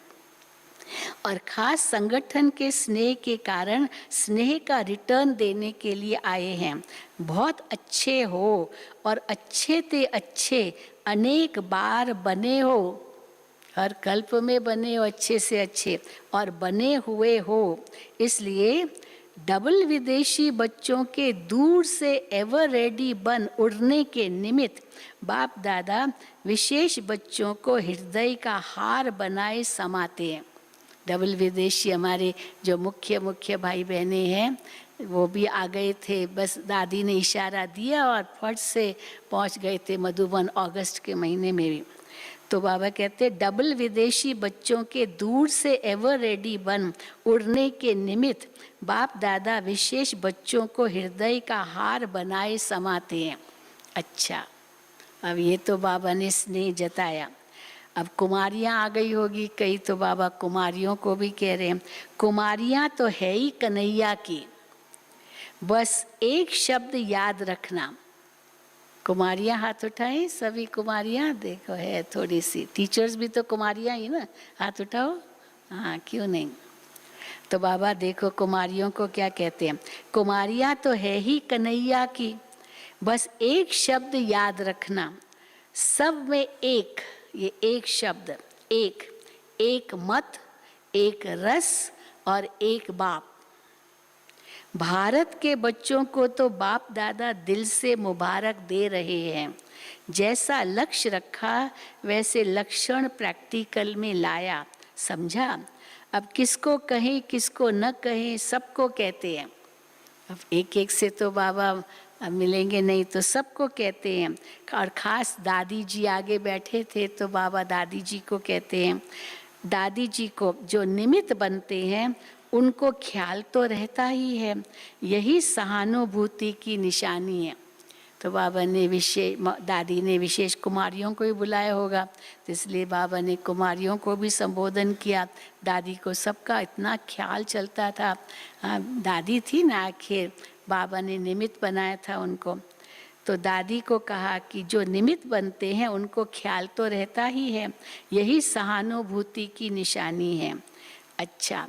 और खास संगठन के स्नेह के कारण स्नेह का रिटर्न देने के लिए आए हैं। बहुत अच्छे हो और अच्छे ते अच्छे अनेक बार बने हो, हर कल्प में बने हो अच्छे से अच्छे और बने हुए हो। इसलिए डबल विदेशी बच्चों के दूर से एवर रेडी बन उड़ने के निमित्त बाप दादा विशेष बच्चों को हृदय का हार बनाए समाते हैं। डबल विदेशी हमारे जो मुख्य भाई बहनें हैं वो भी आ गए थे, बस दादी ने इशारा दिया और फट से पहुंच गए थे मधुबन अगस्त के महीने में भी। तो बाबा कहते डबल विदेशी बच्चों के दूर से एवर रेडी बन उड़ने के निमित्त बाप दादा विशेष बच्चों को हृदय का हार बनाए समाते हैं। अच्छा, अब ये तो बाबा ने स्नेह जताया। अब कुमारियाँ आ गई होगी कई, तो बाबा कुमारियों को भी कह रहे हैं, कुमारियाँ तो है ही कन्हैया की, बस एक शब्द याद रखना। कुमारियाँ हाथ उठाएं, सभी कुमारियाँ, देखो है थोड़ी सी, टीचर्स भी तो कुमारियाँ ही ना, हाथ उठाओ, हाँ क्यों नहीं। तो बाबा देखो कुमारियों को क्या कहते हैं, कुमारियाँ तो है ही कन्हैया की, बस एक शब्द याद रखना, सब में एक, ये एक शब्द, एक, एक मत, एक रस और एक बाप। भारत के बच्चों को तो बाप दादा दिल से मुबारक दे रहे हैं। जैसा लक्ष्य रखा वैसे लक्षण प्रैक्टिकल में लाया, समझा। अब किसको कहें किसको न कहें, सबको कहते हैं। अब एक एक से तो बाबा अब मिलेंगे नहीं, तो सबको कहते हैं। और ख़ास दादी जी आगे बैठे थे तो बाबा दादी जी को कहते हैं। दादी जी को जो निमित्त बनते हैं उनको ख्याल तो रहता ही है, यही सहानुभूति की निशानी है। तो बाबा ने दादी ने विशेष कुमारियों को भी बुलाया होगा, तो इसलिए बाबा ने कुमारियों को भी संबोधन किया। दादी को सबका इतना ख्याल चलता था। दादी थी ना, आखिर बाबा ने निमित्त बनाया था उनको। तो दादी को कहा कि जो निमित्त बनते हैं उनको ख्याल तो रहता ही है, यही सहानुभूति की निशानी है। अच्छा,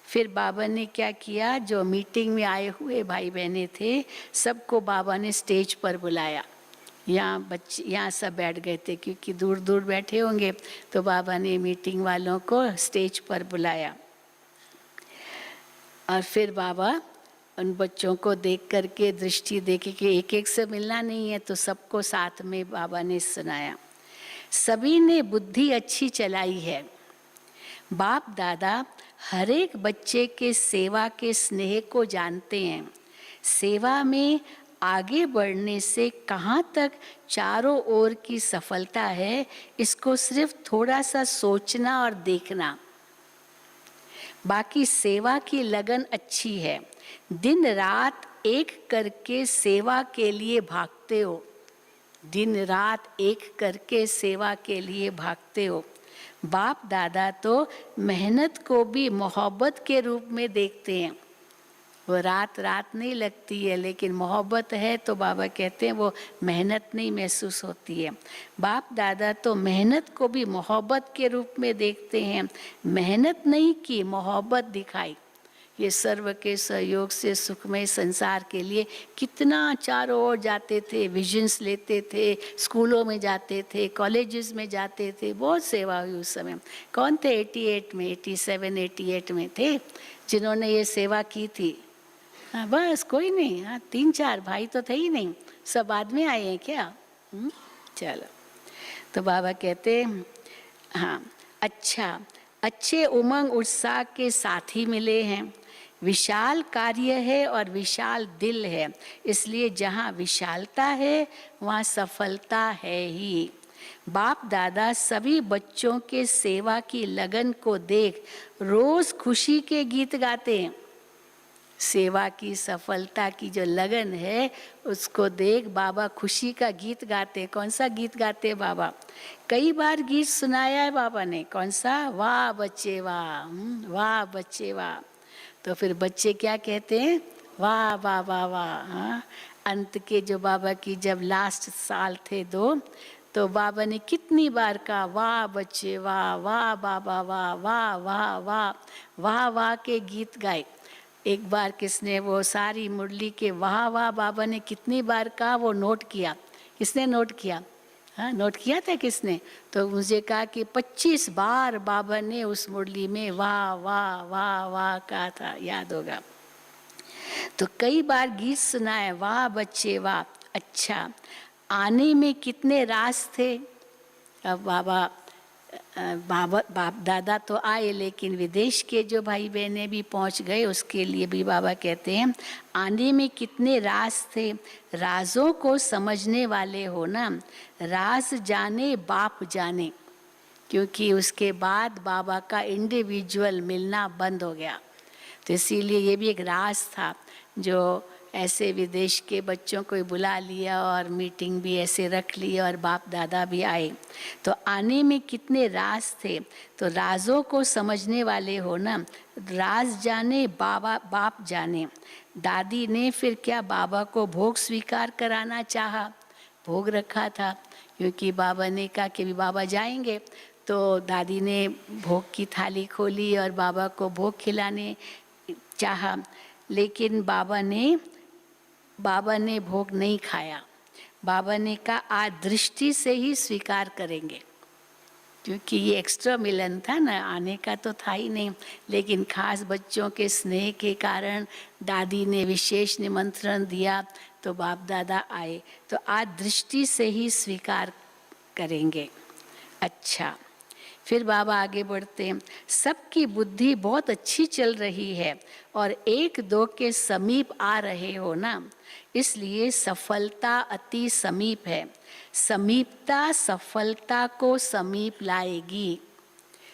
फिर बाबा ने क्या किया, जो मीटिंग में आए हुए भाई बहने थे सबको बाबा ने स्टेज पर बुलाया। यहाँ बच्चे यहाँ सब बैठ गए थे क्योंकि दूर दूर बैठे होंगे, तो बाबा ने मीटिंग वालों को स्टेज पर बुलाया। और फिर बाबा उन बच्चों को देख करके दृष्टि देके कि एक एक से मिलना नहीं है, तो सबको साथ में बाबा ने सुनाया। सभी ने बुद्धि अच्छी चलाई है। बाप दादा हर एक बच्चे के सेवा के स्नेह को जानते हैं। सेवा में आगे बढ़ने से कहाँ तक चारों ओर की सफलता है, इसको सिर्फ थोड़ा सा सोचना और देखना। बाकी सेवा की लगन अच्छी है, दिन रात एक करके सेवा के लिए भागते हो, दिन रात एक करके सेवा के लिए भागते हो। बाप दादा तो मेहनत को भी मोहब्बत के रूप में देखते हैं। वो रात रात नहीं लगती है, लेकिन मोहब्बत है तो बाबा कहते हैं वो मेहनत नहीं महसूस होती है। बाप दादा तो मेहनत को भी मोहब्बत के रूप में देखते हैं। मेहनत नहीं की, मोहब्बत दिखाई। ये सर्व के सहयोग से सुखमय संसार के लिए कितना चारों ओर जाते थे, विजन्स लेते थे, स्कूलों में जाते थे, कॉलेजेस में जाते थे। बहुत सेवा हुई उस समय। कौन थे 88 में, 87, 88 में थे जिन्होंने ये सेवा की थी? हाँ, बस कोई नहीं। हाँ, 3-4 भाई तो थे ही नहीं, सब बाद में आए हैं क्या? चलो, तो बाबा कहते हाँ, अच्छा, अच्छे उमंग उत्साह के साथी मिले हैं। विशाल कार्य है और विशाल दिल है, इसलिए जहाँ विशालता है वहाँ सफलता है ही। बाप दादा सभी बच्चों के सेवा की लगन को देख रोज खुशी के गीत गाते हैं। सेवा की सफलता की जो लगन है उसको देख बाबा खुशी का गीत गाते। कौन सा गीत गाते बाबा? कई बार गीत सुनाया है बाबा ने। कौन सा? वाह बच्चे वाह, वाह बच्चे वाह। तो फिर बच्चे क्या कहते हैं? वाह वाह वाह वाह। हाँ, अंत के जो बाबा की जब लास्ट साल थे 2, तो बाबा ने कितनी बार कहा वाह बच्चे वाह, वाह बाबा वाह, वाह वाह वाह, वाह वाह के गीत गाए। एक बार किसने वो सारी मुरली के वाह वाह बाबा ने कितनी बार कहा वो नोट किया। किसने नोट किया? हाँ, नोट किया था किसने? तो मुझे कहा कि 25 बार बाबा ने उस मुरली में वाह वाह वाह वाह कहा था, याद होगा। तो कई बार गीत सुनाए, वाह बच्चे वाह। अच्छा, आने में कितने रास थे? अब बाप दादा तो आए, लेकिन विदेश के जो भाई बहनें भी पहुंच गए, उसके लिए भी बाबा कहते हैं आने में कितने राज थे। राजों को समझने वाले हो ना, राज जाने बाप जाने। क्योंकि उसके बाद बाबा का इंडिविजुअल मिलना बंद हो गया, तो इसीलिए ये भी एक राज था जो ऐसे विदेश के बच्चों को बुला लिया और मीटिंग भी ऐसे रख ली और बाप दादा भी आए। तो आने में कितने राज थे, तो राजों को समझने वाले हो ना, राज जाने बाबा बाप जाने। दादी ने फिर क्या बाबा को भोग स्वीकार कराना चाहा, भोग रखा था, क्योंकि बाबा ने कहा कि भी बाबा जाएंगे, तो दादी ने भोग की थाली खोली और बाबा को भोग खिलाने चाहा। लेकिन बाबा ने भोग नहीं खाया। बाबा ने कहा आज दृष्टि से ही स्वीकार करेंगे, क्योंकि ये एक्स्ट्रा मिलन था ना, आने का तो था ही नहीं, लेकिन खास बच्चों के स्नेह के कारण दादी ने विशेष निमंत्रण दिया तो बाप दादा आए, तो आज दृष्टि से ही स्वीकार करेंगे। अच्छा, फिर बाबा आगे बढ़ते हैं, सबकी बुद्धि बहुत अच्छी चल रही है और एक दो के समीप आ रहे हो ना, इसलिए सफलता अति समीप है। समीपता सफलता को समीप लाएगी।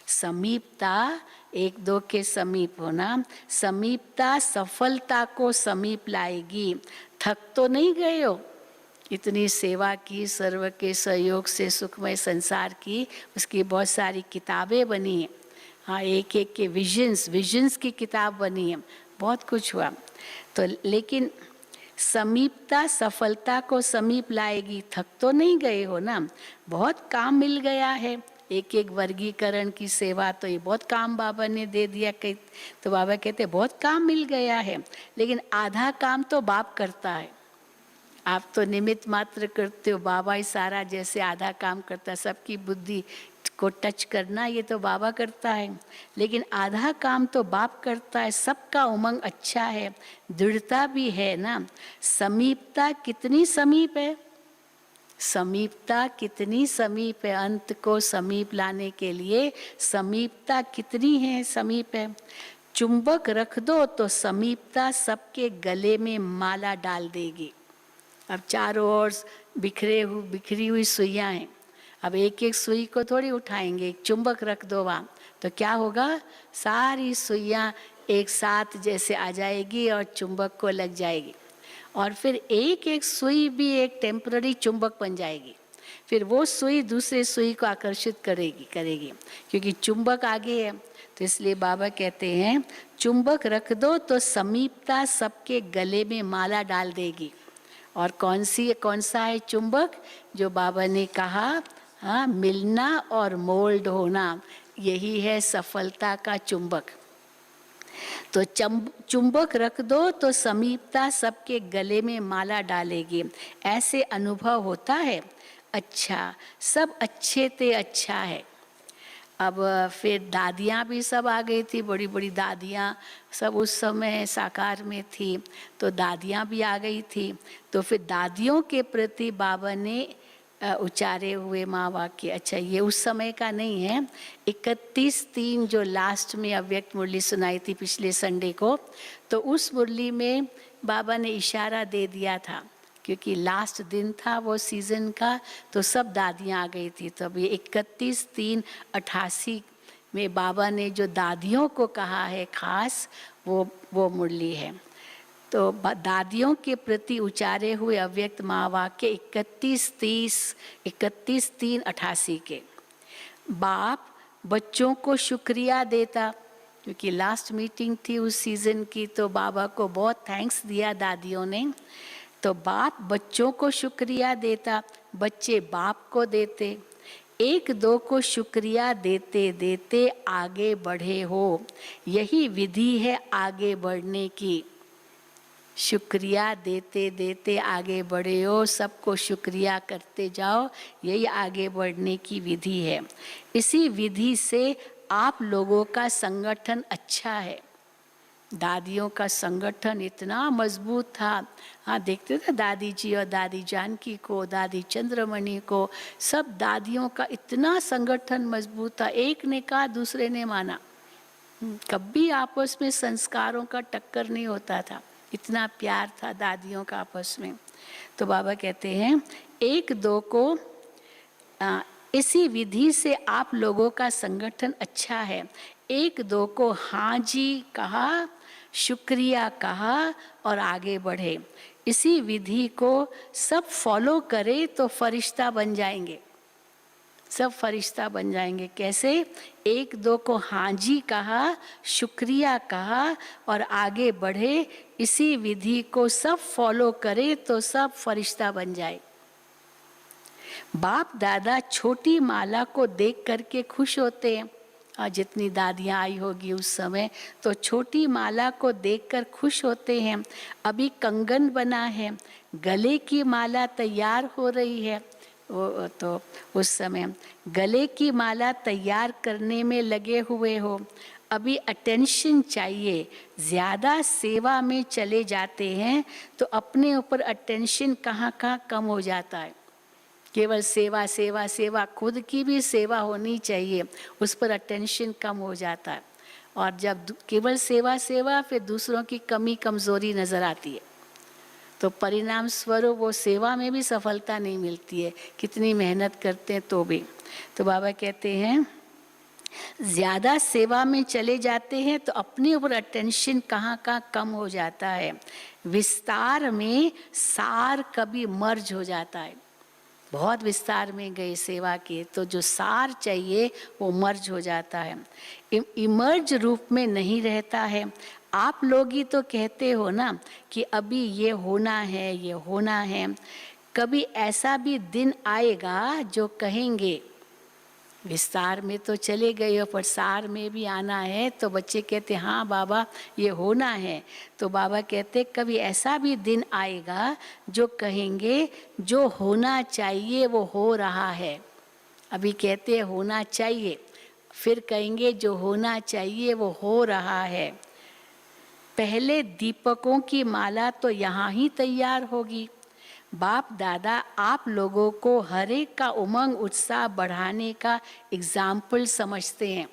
समीपता एक दो के समीप होना, समीपता सफलता को समीप लाएगी। थक तो नहीं गए हो? इतनी सेवा की, सर्व के सहयोग से सुखमय संसार की, उसकी बहुत सारी किताबें बनी हैं। हाँ, एक एक के विजन्स की किताब बनी है, बहुत कुछ हुआ। तो लेकिन समीपता सफलता को समीप लाएगी। थक तो नहीं गए हो ना? बहुत काम मिल गया है। एक एक वर्गीकरण की सेवा तो ये बहुत काम बाबा ने दे दिया। तो बाबा कहते बहुत काम मिल गया है, लेकिन आधा काम तो बाप करता है। आप तो निमित्त मात्र करते हो, बाबा ही सारा जैसे आधा काम करता है। सबकी बुद्धि को टच करना ये तो बाबा करता है, लेकिन आधा काम तो बाप करता है। सबका उमंग अच्छा है, दृढ़ता भी है ना। समीपता कितनी समीप है, समीपता कितनी समीप है। अंत को समीप लाने के लिए समीपता कितनी है, समीप है। चुंबक रख दो तो समीपता सबके गले में माला डाल देगी। अब चारों ओर बिखरी हुई सुइयां हैं। अब एक एक सुई को थोड़ी उठाएंगे, एक चुंबक रख दो वहाँ तो क्या होगा, सारी सुइयां एक साथ जैसे आ जाएगी और चुंबक को लग जाएगी। और फिर एक एक सुई भी एक टेम्पररी चुंबक बन जाएगी। फिर वो सुई दूसरे सुई को आकर्षित करेगी क्योंकि चुंबक आगे है। तो इसलिए बाबा कहते हैं चुंबक रख दो तो समीपता सबके गले में माला डाल देगी। और कौन सा है चुंबक? जो बाबा ने कहा, हाँ, मिलना और मोल्ड होना, यही है सफलता का चुंबक। तो चुंबक रख दो तो समीपता सबके गले में माला डालेगी। ऐसे अनुभव होता है। अच्छा, सब अच्छे ते अच्छा है। अब फिर दादियाँ भी सब आ गई थी, बड़ी बड़ी दादियाँ सब उस समय साकार में थी, तो दादियाँ भी आ गई थी। तो फिर दादियों के प्रति बाबा ने उच्चारे हुए माँ वाक्य, अच्छा ये उस समय का नहीं है, 31-3 जो लास्ट में अव्यक्त मुरली सुनाई थी पिछले संडे को, तो उस मुरली में बाबा ने इशारा दे दिया था, क्योंकि लास्ट दिन था वो सीज़न का, तो सब दादियाँ आ गई थी। तो अभी 31-3-88 में बाबा ने जो दादियों को कहा है खास, वो मुरली है। तो दादियों के प्रति उच्चारे हुए अव्यक्त महावाक्य 31-3-88 के। बाप बच्चों को शुक्रिया देता, क्योंकि लास्ट मीटिंग थी उस सीज़न की, तो बाबा को बहुत थैंक्स दिया दादियों ने। तो बाप बच्चों को शुक्रिया देता, बच्चे बाप को देते। एक दो को शुक्रिया देते देते आगे बढ़े हो, यही विधि है आगे बढ़ने की। शुक्रिया देते देते आगे बढ़े हो, सबको शुक्रिया करते जाओ, यही आगे बढ़ने की विधि है। इसी विधि से आप लोगों का संगठन अच्छा है। दादियों का संगठन इतना मजबूत था। हाँ, देखते थे दादी जी और दादी जानकी को, दादी चंद्रमणि को, सब दादियों का इतना संगठन मजबूत था। एक ने कहा दूसरे ने माना, कभी आपस में संस्कारों का टक्कर नहीं होता था, इतना प्यार था दादियों का आपस में। तो बाबा कहते हैं एक दो को इसी विधि से आप लोगों का संगठन अच्छा है। एक दो को हाँ जी कहा, शुक्रिया कहा और आगे बढ़े। इसी विधि को सब फॉलो करे तो फरिश्ता बन जाएंगे, सब फरिश्ता बन जाएंगे। कैसे? एक दो को हाँ जी कहा, शुक्रिया कहा और आगे बढ़े। इसी विधि को सब फॉलो करे तो सब फरिश्ता बन जाए। बाप दादा छोटी माला को देख करके खुश होते हैं। जितनी दादियाँ आई होगी उस समय, तो छोटी माला को देखकर खुश होते हैं। अभी कंगन बना है, गले की माला तैयार हो रही है। वो तो उस समय गले की माला तैयार करने में लगे हुए हो, अभी अटेंशन चाहिए। ज़्यादा सेवा में चले जाते हैं तो अपने ऊपर अटेंशन कहाँ कहाँ कम हो जाता है। केवल सेवा सेवा सेवा, खुद की भी सेवा होनी चाहिए, उस पर अटेंशन कम हो जाता है। और जब केवल सेवा सेवा, फिर दूसरों की कमी कमज़ोरी नज़र आती है, तो परिणाम स्वरूप वो सेवा में भी सफलता नहीं मिलती है, कितनी मेहनत करते हैं तो भी। तो बाबा कहते हैं ज़्यादा सेवा में चले जाते हैं तो अपने ऊपर अटेंशन कहाँ कहाँ कम हो जाता है। विस्तार में सार कभी मर्ज हो जाता है। बहुत विस्तार में गए सेवा के तो जो सार चाहिए वो मर्ज हो जाता है, इमर्ज रूप में नहीं रहता है। आप लोग ही तो कहते हो ना कि अभी ये होना है, ये होना है। कभी ऐसा भी दिन आएगा जो कहेंगे विस्तार में तो चले गए हो पर सार में भी आना है। तो बच्चे कहते हाँ बाबा ये होना है। तो बाबा कहते कभी ऐसा भी दिन आएगा जो कहेंगे जो होना चाहिए वो हो रहा है। अभी कहते होना चाहिए, फिर कहेंगे जो होना चाहिए वो हो रहा है। पहले दीपकों की माला तो यहाँ ही तैयार होगी। बाप दादा आप लोगों को हर एक का उमंग उत्साह बढ़ाने का एग्जाम्पल समझते हैं।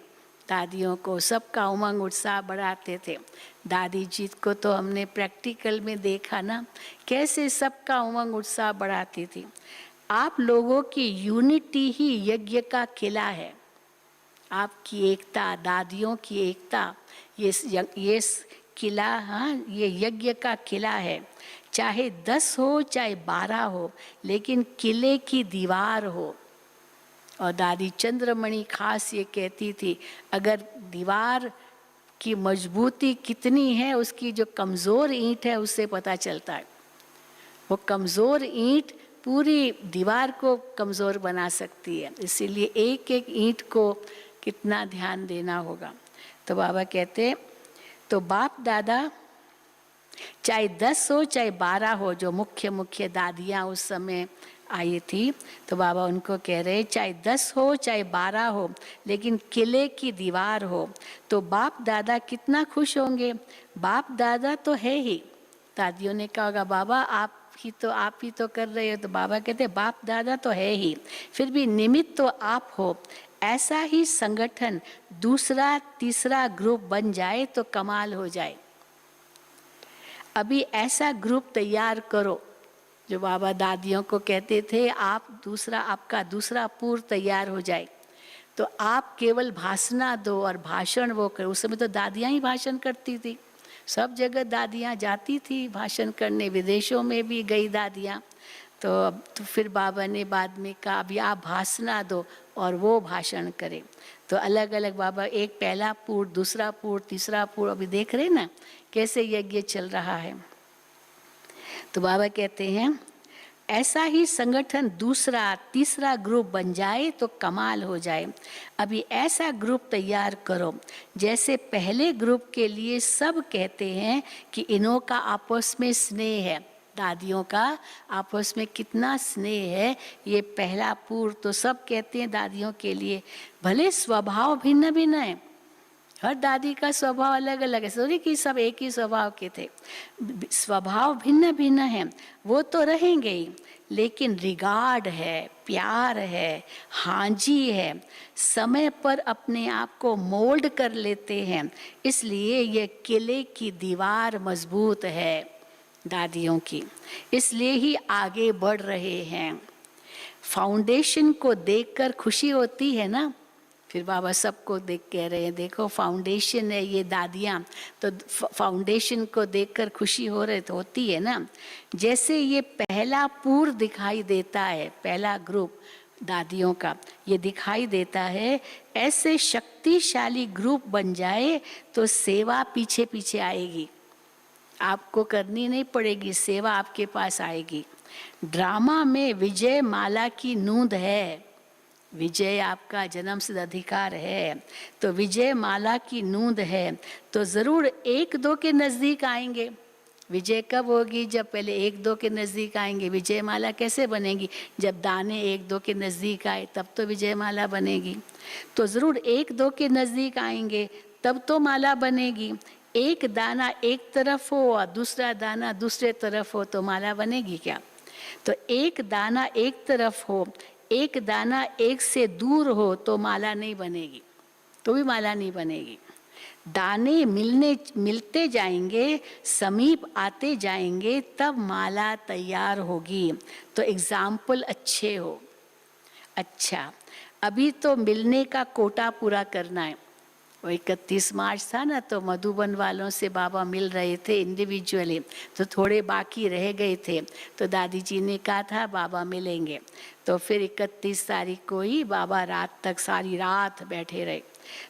दादियों को सबका उमंग उत्साह बढ़ाते थे। दादी जी को तो हमने प्रैक्टिकल में देखा ना, कैसे सबका उमंग उत्साह बढ़ाती थी। आप लोगों की यूनिटी ही यज्ञ का किला है। आपकी एकता, दादियों की एकता, ये किला, हाँ ये यज्ञ का किला है। चाहे 10 हो चाहे 12 हो, लेकिन किले की दीवार हो। और दादी चंद्रमणि खास ये कहती थी अगर दीवार की मजबूती कितनी है उसकी जो कमज़ोर ईंट है उससे पता चलता है। वो कमज़ोर ईंट पूरी दीवार को कमज़ोर बना सकती है। इसीलिए एक एक ईंट को कितना ध्यान देना होगा। तो बाबा कहते तो बाप दादा चाहे 10 हो चाहे 12 हो, जो मुख्य दादियाँ उस समय आई थी, तो बाबा उनको कह रहे चाहे 10 हो चाहे 12 हो, लेकिन किले की दीवार हो। तो बाप दादा कितना खुश होंगे। बाप दादा तो है ही। दादियों ने कहा होगा बाबा आप ही तो कर रहे हो। तो बाबा कहते बाप दादा तो है ही, फिर भी निमित्त तो आप हो। ऐसा ही संगठन दूसरा तीसरा ग्रुप बन जाए तो कमाल हो जाए। अभी ऐसा ग्रुप तैयार करो जो बाबा दादियों को कहते थे आपका दूसरा पूर्व तैयार हो जाए। तो आप केवल भाषणा दो और भाषण वो करो। उस समय तो दादियाँ ही भाषण करती थी, सब जगह दादियाँ जाती थी भाषण करने, विदेशों में भी गई दादियाँ। तो फिर बाबा ने बाद में कहा अभी आप भाषणा दो और वो भाषण करें। तो अलग अलग बाबा एक पहला पूर्व, दूसरा पूर्व, तीसरा पूर्व, अभी देख रहे ना कैसे यज्ञ चल रहा है। तो बाबा कहते हैं ऐसा ही संगठन दूसरा तीसरा ग्रुप बन जाए तो कमाल हो जाए। अभी ऐसा ग्रुप तैयार करो जैसे पहले ग्रुप के लिए सब कहते हैं कि इन्हों का आपस में स्नेह है। दादियों का आपस में कितना स्नेह है। ये पहला पूर्व तो सब कहते हैं दादियों के लिए, भले स्वभाव भिन्न भिन्न है, हर दादी का स्वभाव अलग अलग है, सॉरी कि सब एक ही स्वभाव के थे, स्वभाव भिन्न भिन्न है, वो तो रहेंगे ही, लेकिन रिगार्ड है, प्यार है, हांजी है, समय पर अपने आप को मोल्ड कर लेते हैं। इसलिए ये किले की दीवार मजबूत है दादियों की, इसलिए ही आगे बढ़ रहे हैं। फाउंडेशन को देखकर खुशी होती है ना। फिर बाबा सबको देख कह रहे हैं देखो फाउंडेशन है ये दादियाँ, तो फाउंडेशन को देखकर खुशी हो रही तो होती है ना। जैसे ये पहला पूर्व दिखाई देता है, पहला ग्रुप दादियों का ये दिखाई देता है, ऐसे शक्तिशाली ग्रुप बन जाए तो सेवा पीछे पीछे आएगी, आपको करनी नहीं पड़ेगी, सेवा आपके पास आएगी। ड्रामा में विजय माला की नूंद है, विजय आपका जन्म सिद्ध अधिकार है, तो विजय माला की नूंद है, तो ज़रूर एक दो के नज़दीक आएंगे। विजय कब होगी? जब पहले एक दो के नज़दीक आएंगे। विजय माला कैसे बनेगी? जब दाने एक दो के नज़दीक आए तब तो विजय माला बनेगी। तो ज़रूर एक दो के नज़दीक आएंगे तब तो माला बनेगी। एक दाना एक तरफ हो और दूसरा दाना दूसरे तरफ हो तो माला बनेगी क्या? तो एक दाना एक तरफ हो, एक दाना एक से दूर हो तो माला नहीं बनेगी, तो भी माला नहीं बनेगी। दाने मिलते जाएंगे, समीप आते जाएंगे, तब माला तैयार होगी। तो एग्जाम्पल अच्छे हो। अच्छा, अभी तो मिलने का कोटा पूरा करना है। वो 31 मार्च था ना, तो मधुबन वालों से बाबा मिल रहे थे इंडिविजुअली, तो थोड़े बाकी रह गए थे। तो दादी जी ने कहा था बाबा मिलेंगे, तो फिर 31 तारीख को ही बाबा रात तक, सारी रात बैठे रहे।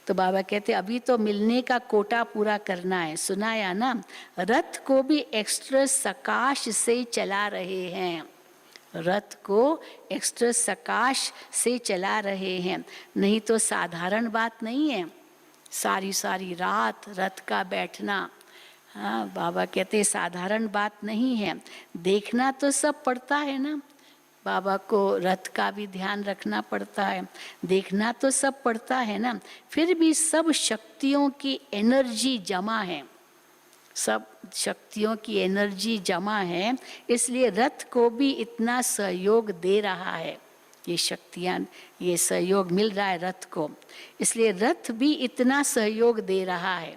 तो बाबा कहते अभी तो मिलने का कोटा पूरा करना है। सुनाया ना, रथ को भी एक्स्ट्रा सकाश से चला रहे हैं, रथ को एक्स्ट्रा सकाश से चला रहे हैं, नहीं तो साधारण बात नहीं है। सारी सारी रात रथ का बैठना, हाँ बाबा कहते साधारण बात नहीं है। देखना तो सब पड़ता है ना, बाबा को रथ का भी ध्यान रखना पड़ता है, देखना तो सब पड़ता है ना। फिर भी सब शक्तियों की एनर्जी जमा है, सब शक्तियों की एनर्जी जमा है, इसलिए रथ को भी इतना सहयोग दे रहा है। ये शक्तियाँ, ये सहयोग मिल रहा है रथ को, इसलिए रथ भी इतना सहयोग दे रहा है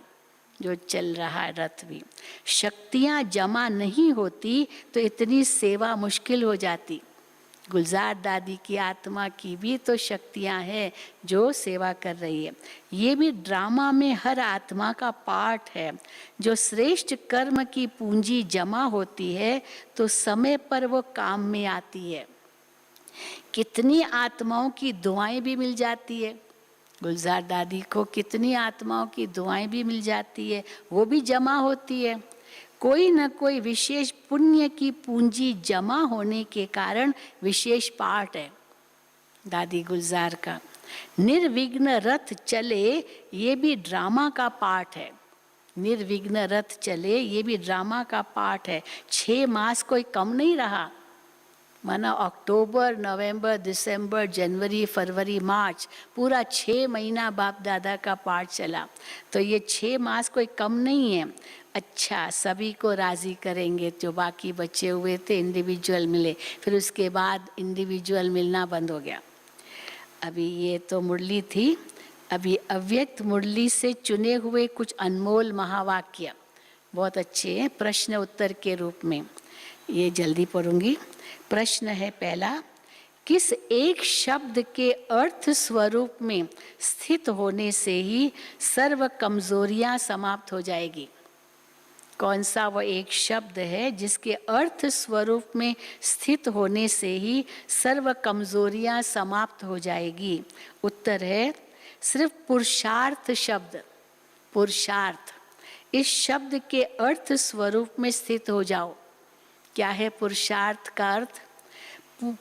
जो चल रहा है रथ भी। शक्तियाँ जमा नहीं होती तो इतनी सेवा मुश्किल हो जाती। गुलजार दादी की आत्मा की भी तो शक्तियाँ हैं जो सेवा कर रही है। ये भी ड्रामा में हर आत्मा का पार्ट है। जो श्रेष्ठ कर्म की पूंजी जमा होती है तो समय पर वो काम में आती है। कितनी आत्माओं की दुआएं भी मिल जाती है, गुलजार दादी को कितनी आत्माओं की दुआएं भी मिल जाती है, वो भी जमा होती है। कोई न कोई विशेष पुण्य की पूंजी जमा होने के कारण विशेष पार्ट है दादी गुलजार का। निर्विघ्न रथ चले, ये भी ड्रामा का पार्ट है। निर्विघ्न रथ चले, ये भी ड्रामा का पार्ट है। 6 मास कोई कम नहीं रहा, माना अक्टूबर, नवंबर, दिसंबर, जनवरी, फरवरी, मार्च, पूरा 6 महीना बाप दादा का पाठ चला। तो ये 6 मास कोई कम नहीं है। अच्छा, सभी को राज़ी करेंगे, जो बाकी बचे हुए थे इंडिविजुअल मिले, फिर उसके बाद इंडिविजुअल मिलना बंद हो गया। अभी ये तो मुरली थी, अभी अव्यक्त मुरली से चुने हुए कुछ अनमोल महावाक्य बहुत अच्छे हैं प्रश्न उत्तर के रूप में, ये जल्दी पढ़ूंगी। प्रश्न है पहला, किस एक शब्द के अर्थ स्वरूप में स्थित होने से ही सर्व कमजोरियां समाप्त हो जाएगी? कौन सा वो एक शब्द है जिसके अर्थ स्वरूप में स्थित होने से ही सर्व कमजोरियां समाप्त हो जाएगी? उत्तर है सिर्फ पुरुषार्थ शब्द। पुरुषार्थ, इस शब्द के अर्थ स्वरूप में स्थित हो जाओ। क्या है पुरुषार्थ का अर्थ?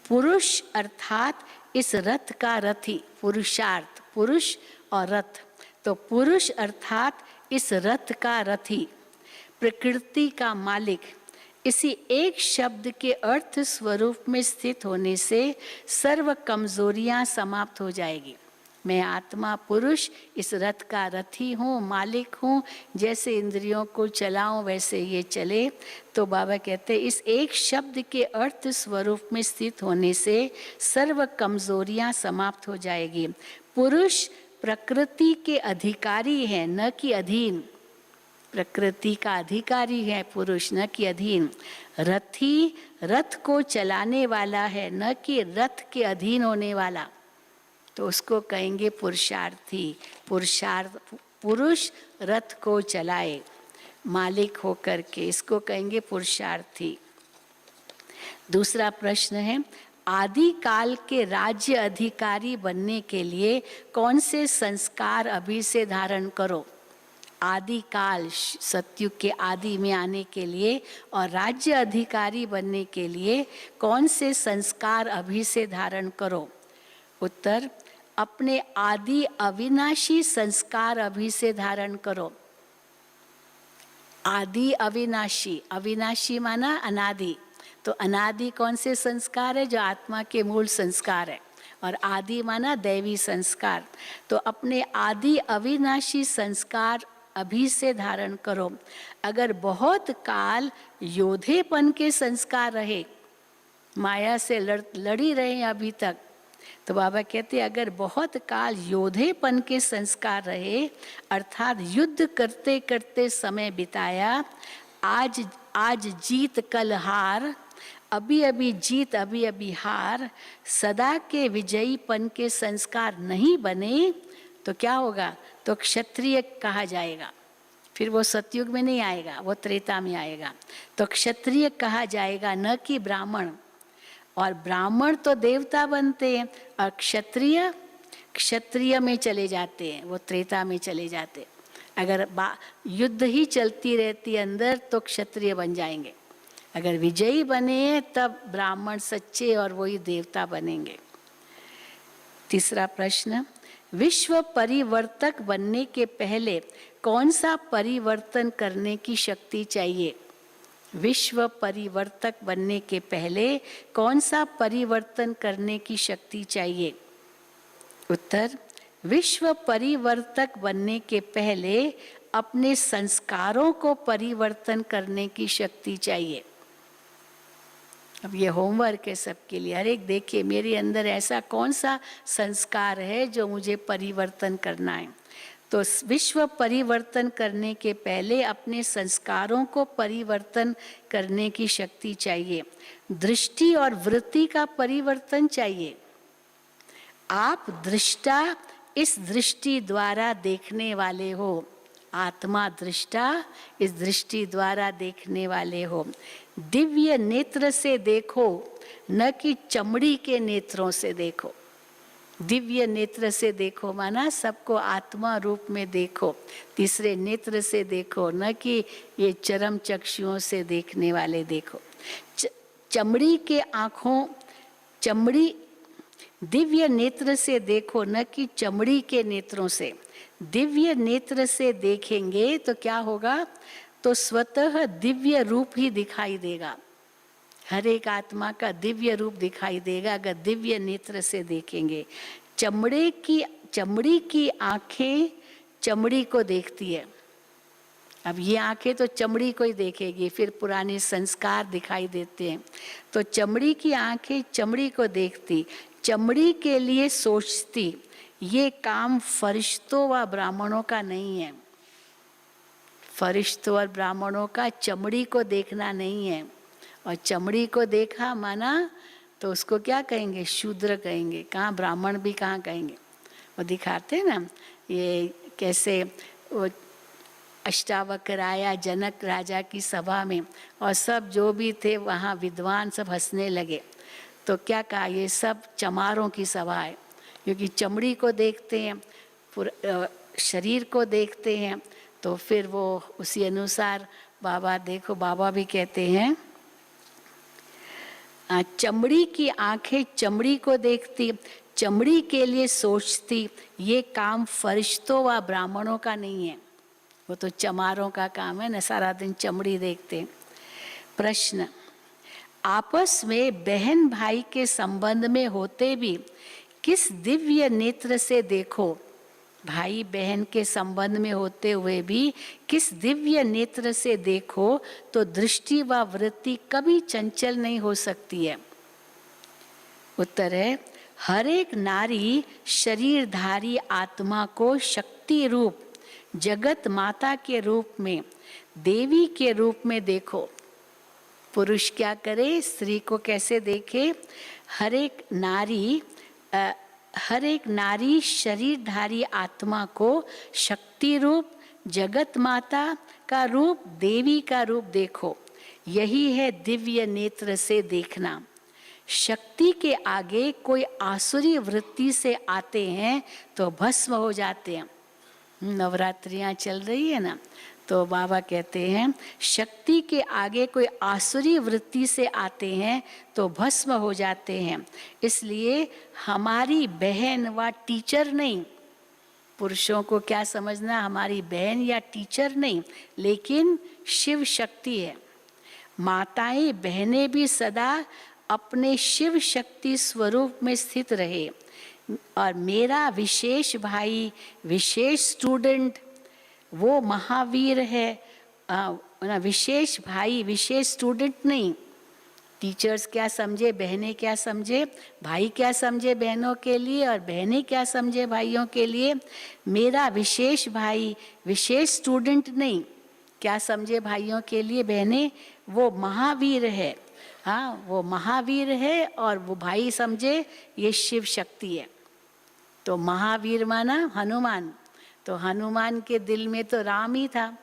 पुरुष अर्थात इस रथ का रथी। पुरुषार्थ, पुरुष और रथ, तो पुरुष अर्थात इस रथ का रथी, प्रकृति का मालिक। इसी एक शब्द के अर्थ स्वरूप में स्थित होने से सर्व कमजोरियां समाप्त हो जाएगी। मैं आत्मा पुरुष इस रथ का रथी हूँ, मालिक हूँ, जैसे इंद्रियों को चलाऊं वैसे ये चले। तो बाबा कहते हैं इस एक शब्द के अर्थ स्वरूप में स्थित होने से सर्व कमजोरियां समाप्त हो जाएगी। पुरुष प्रकृति के अधिकारी है, न कि अधीन। प्रकृति का अधिकारी है पुरुष, न कि अधीन। रथी रथ को चलाने वाला है, न कि रथ के अधीन होने वाला, तो उसको कहेंगे पुरुषार्थी। पुरुषार्थ, पुरुष रथ को चलाए मालिक होकर के, इसको कहेंगे पुरुषार्थी। दूसरा प्रश्न है, आदि काल के राज्य अधिकारी बनने के लिए कौन से संस्कार अभी से धारण करो? आदि काल, सतयुग के आदि में आने के लिए और राज्य अधिकारी बनने के लिए कौन से संस्कार अभी से धारण करो? उत्तर, अपने आदि अविनाशी संस्कार अभी से धारण करो। आदि अविनाशी, अविनाशी माना अनादि, तो अनादि कौन से संस्कार है? जो आत्मा के मूल संस्कार है। और आदि माना दैवी संस्कार। तो अपने आदि अविनाशी संस्कार अभी से धारण करो। अगर बहुत काल योधेपन के संस्कार रहे, माया से लड़ी रहे अभी तक, तो बाबा कहते अगर बहुत काल योधेपन के संस्कार रहे, अर्थात युद्ध करते करते समय बिताया, आज जीत कल हार, अभी अभी जीत अभी अभी हार, सदा के विजयीपन के संस्कार नहीं बने, तो क्या होगा? तो क्षत्रिय कहा जाएगा। फिर वो सतयुग में नहीं आएगा, वो त्रेता में आएगा। तो क्षत्रिय कहा जाएगा, न कि ब्राह्मण। और ब्राह्मण तो देवता बनते हैं, और क्षत्रिय में चले जाते हैं, वो त्रेता में चले जाते हैं। अगर युद्ध ही चलती रहती अंदर तो क्षत्रिय बन जाएंगे, अगर विजयी बने तब ब्राह्मण सच्चे और वही देवता बनेंगे। तीसरा प्रश्न, विश्व परिवर्तक बनने के पहले कौन सा परिवर्तन करने की शक्ति चाहिए? विश्व परिवर्तक बनने के पहले कौन सा परिवर्तन करने की शक्ति चाहिए? उत्तर, विश्व परिवर्तक बनने के पहले अपने संस्कारों को परिवर्तन करने की शक्ति चाहिए। अब ये होमवर्क है सबके लिए। हर एक देखिए मेरे अंदर ऐसा कौन सा संस्कार है जो मुझे परिवर्तन करना है। तो विश्व परिवर्तन करने के पहले अपने संस्कारों को परिवर्तन करने की शक्ति चाहिए। दृष्टि और वृत्ति का परिवर्तन चाहिए। आप दृष्टा, इस दृष्टि द्वारा देखने वाले हो। आत्मा दृष्टा, इस दृष्टि द्वारा देखने वाले हो। दिव्य नेत्र से देखो, न कि चमड़ी के नेत्रों से देखो। दिव्य नेत्र से देखो माना सबको आत्मा रूप में देखो। तीसरे नेत्र से देखो, न कि ये चरम चक्षुओं से देखने वाले देखो। चमड़ी के आँखों, चमड़ी, दिव्य नेत्र से देखो, न कि चमड़ी के नेत्रों से। दिव्य नेत्र से देखेंगे तो क्या होगा? तो स्वतः दिव्य रूप ही दिखाई देगा। हर एक आत्मा का दिव्य रूप दिखाई देगा अगर दिव्य नेत्र से देखेंगे। चमड़ी की आंखें चमड़ी को देखती है। अब ये आंखें तो चमड़ी को ही देखेगी, फिर पुराने संस्कार दिखाई देते हैं। तो चमड़ी की आंखें चमड़ी को देखती, चमड़ी के लिए सोचती। ये काम फरिश्तों व ब्राह्मणों का नहीं है। फरिश्तों और ब्राह्मणों का चमड़ी को देखना नहीं है। और चमड़ी को देखा माना तो उसको क्या कहेंगे? शूद्र कहेंगे। कहाँ ब्राह्मण भी कहाँ कहेंगे? वो दिखाते हैं ना ये कैसे वो अष्टावक्र आया जनक राजा की सभा में, और सब जो भी थे वहाँ विद्वान सब हंसने लगे। तो क्या कहा? ये सब चमारों की सभा है, क्योंकि चमड़ी को देखते हैं, शरीर को देखते हैं। तो फिर वो उसी अनुसार बाबा, देखो बाबा भी कहते हैं चमड़ी की आंखें चमड़ी को देखती, चमड़ी के लिए सोचती। ये काम फरिश्तों व ब्राह्मणों का नहीं है, वो तो चमारों का काम है ना, सारा दिन चमड़ी देखते। प्रश्न, आपस में बहन भाई के संबंध में होते भी किस दिव्य नेत्र से देखो? भाई बहन के संबंध में होते हुए भी किस दिव्य नेत्र से देखो तो दृष्टि व वृत्ति कभी चंचल नहीं हो सकती है। उत्तर है, हर एक नारी शरीरधारी आत्मा को शक्ति रूप जगत माता के रूप में, देवी के रूप में देखो। पुरुष क्या करे, स्त्री को कैसे देखे? हर एक नारी शरीरधारी आत्मा को शक्ति रूप, जगत माता का रूप, देवी का रूप देखो। यही है दिव्य नेत्र से देखना। शक्ति के आगे कोई आसुरी वृत्ति से आते हैं तो भस्म हो जाते हैं। नवरात्रियां चल रही है ना, तो बाबा कहते हैं शक्ति के आगे कोई आसुरी वृत्ति से आते हैं तो भस्म हो जाते हैं। इसलिए हमारी बहन व टीचर नहीं, पुरुषों को क्या समझना, हमारी बहन या टीचर नहीं, लेकिन शिव शक्ति है। माताएं बहनें भी सदा अपने शिव शक्ति स्वरूप में स्थित रहे। और मेरा विशेष भाई, विशेष स्टूडेंट, वो महावीर है। विशेष भाई, विशेष स्टूडेंट नहीं। टीचर्स क्या समझे, बहनें क्या समझे, भाई क्या समझे बहनों के लिए, और बहनें क्या समझे भाइयों के लिए। मेरा विशेष भाई, विशेष स्टूडेंट नहीं, क्या समझे भाइयों के लिए बहनें, वो महावीर है। हाँ, वो महावीर है, और वो भाई समझे ये शिव शक्ति है। तो महावीर माना हनुमान, तो हनुमान के दिल में तो राम ही था,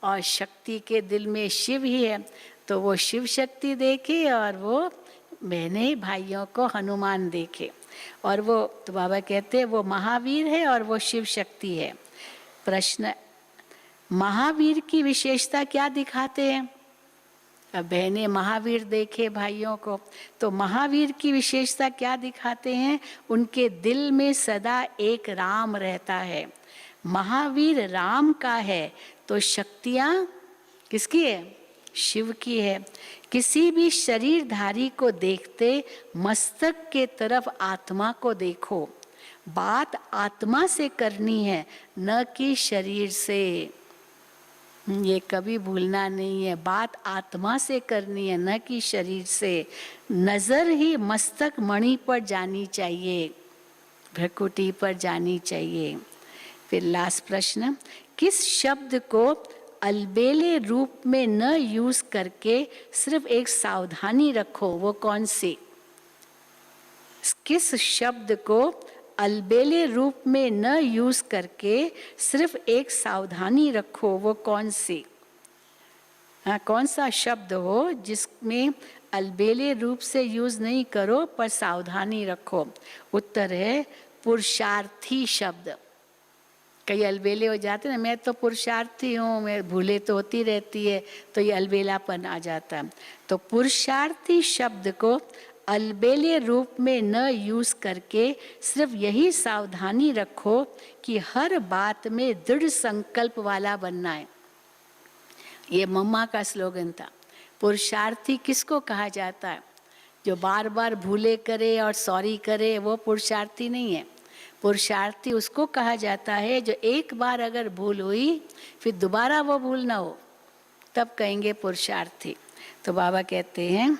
और शक्ति के दिल में शिव ही है। तो वो शिव शक्ति देखे, और वो बहनें भाइयों को हनुमान देखे। और वो तो बाबा कहते हैं वो महावीर है और वो शिव शक्ति है। प्रश्न, महावीर की विशेषता क्या दिखाते हैं? अब बहनें महावीर देखे भाइयों को, तो महावीर की विशेषता क्या दिखाते हैं? उनके दिल में सदा एक राम रहता है। महावीर राम का है, तो शक्तियाँ किसकी है? शिव की है। किसी भी शरीरधारी को देखते मस्तक के तरफ आत्मा को देखो। बात आत्मा से करनी है, न कि शरीर से। ये कभी भूलना नहीं है, बात आत्मा से करनी है, न कि शरीर से। नजर ही मस्तक मणि पर जानी चाहिए, भ्रकुटी पर जानी चाहिए। फिर लास्ट प्रश्न, किस शब्द को अलबेले रूप में न यूज करके सिर्फ एक सावधानी रखो, वो कौन सी? किस शब्द को अलबेले रूप में न यूज करके सिर्फ एक सावधानी रखो, वो कौन सी? हाँ, कौन सा शब्द हो जिसमें अलबेले रूप से यूज नहीं करो पर सावधानी रखो? उत्तर है पुरुषार्थी शब्द। कई अलबेले हो जाते ना, मैं तो पुरुषार्थी हूँ, मैं भूले तो होती रहती है, तो ये अलबेलापन आ जाता। तो पुरुषार्थी शब्द को अलबेले रूप में न यूज करके सिर्फ यही सावधानी रखो कि हर बात में दृढ़ संकल्प वाला बनना है। ये मम्मा का स्लोगन था। पुरुषार्थी किसको कहा जाता है? जो बार बार भूले करे और सॉरी करे, वो पुरुषार्थी नहीं है। पुरुषार्थी उसको कहा जाता है जो एक बार अगर भूल हुई फिर दोबारा वो भूल ना हो, तब कहेंगे पुरुषार्थी। तो बाबा कहते हैं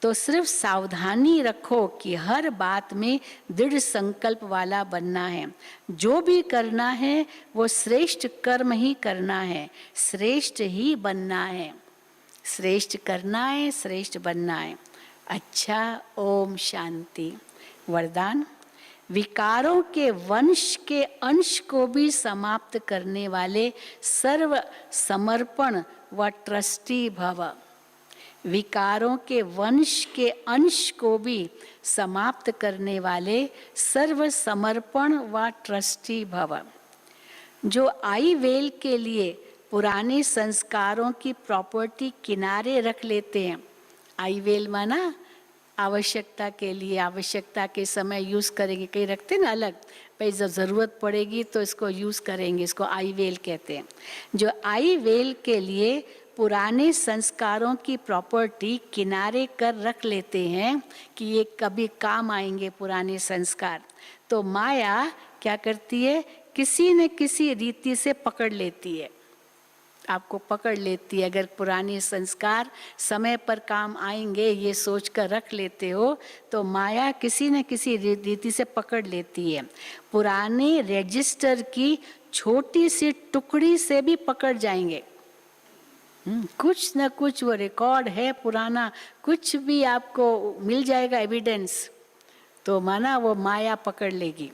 तो सिर्फ सावधानी रखो कि हर बात में दृढ़ संकल्प वाला बनना है। जो भी करना है वो श्रेष्ठ कर्म ही करना है, श्रेष्ठ ही बनना है। श्रेष्ठ करना है, श्रेष्ठ बनना है। अच्छा, ओम शांति। वरदान, विकारों के वंश के अंश को भी समाप्त करने वाले सर्व समर्पण व ट्रस्टी भव। विकारों के वंश के अंश को भी समाप्त करने वाले सर्व समर्पण व ट्रस्टी भव। जो आई वेल के लिए पुराने संस्कारों की प्रॉपर्टी किनारे रख लेते हैं। आई वेल माना आवश्यकता के लिए, आवश्यकता के समय यूज करेंगे, कहीं रखते ना अलग, भाई जब जरूरत पड़ेगी तो इसको यूज करेंगे, इसको आई वेल कहते हैं। जो आई वेल के लिए पुराने संस्कारों की प्रॉपर्टी किनारे कर रख लेते हैं कि ये कभी काम आएंगे पुराने संस्कार, तो माया क्या करती है? किसी न किसी रीति से पकड़ लेती है, आपको पकड़ लेती है। अगर पुराने संस्कार समय पर काम आएंगे ये सोचकर रख लेते हो तो माया किसी न किसी रीति से पकड़ लेती है। पुराने रजिस्टर की छोटी सी टुकड़ी से भी पकड़ जाएंगे। कुछ न कुछ वो रिकॉर्ड है पुराना, कुछ भी आपको मिल जाएगा एविडेंस, तो माना वो माया पकड़ लेगी।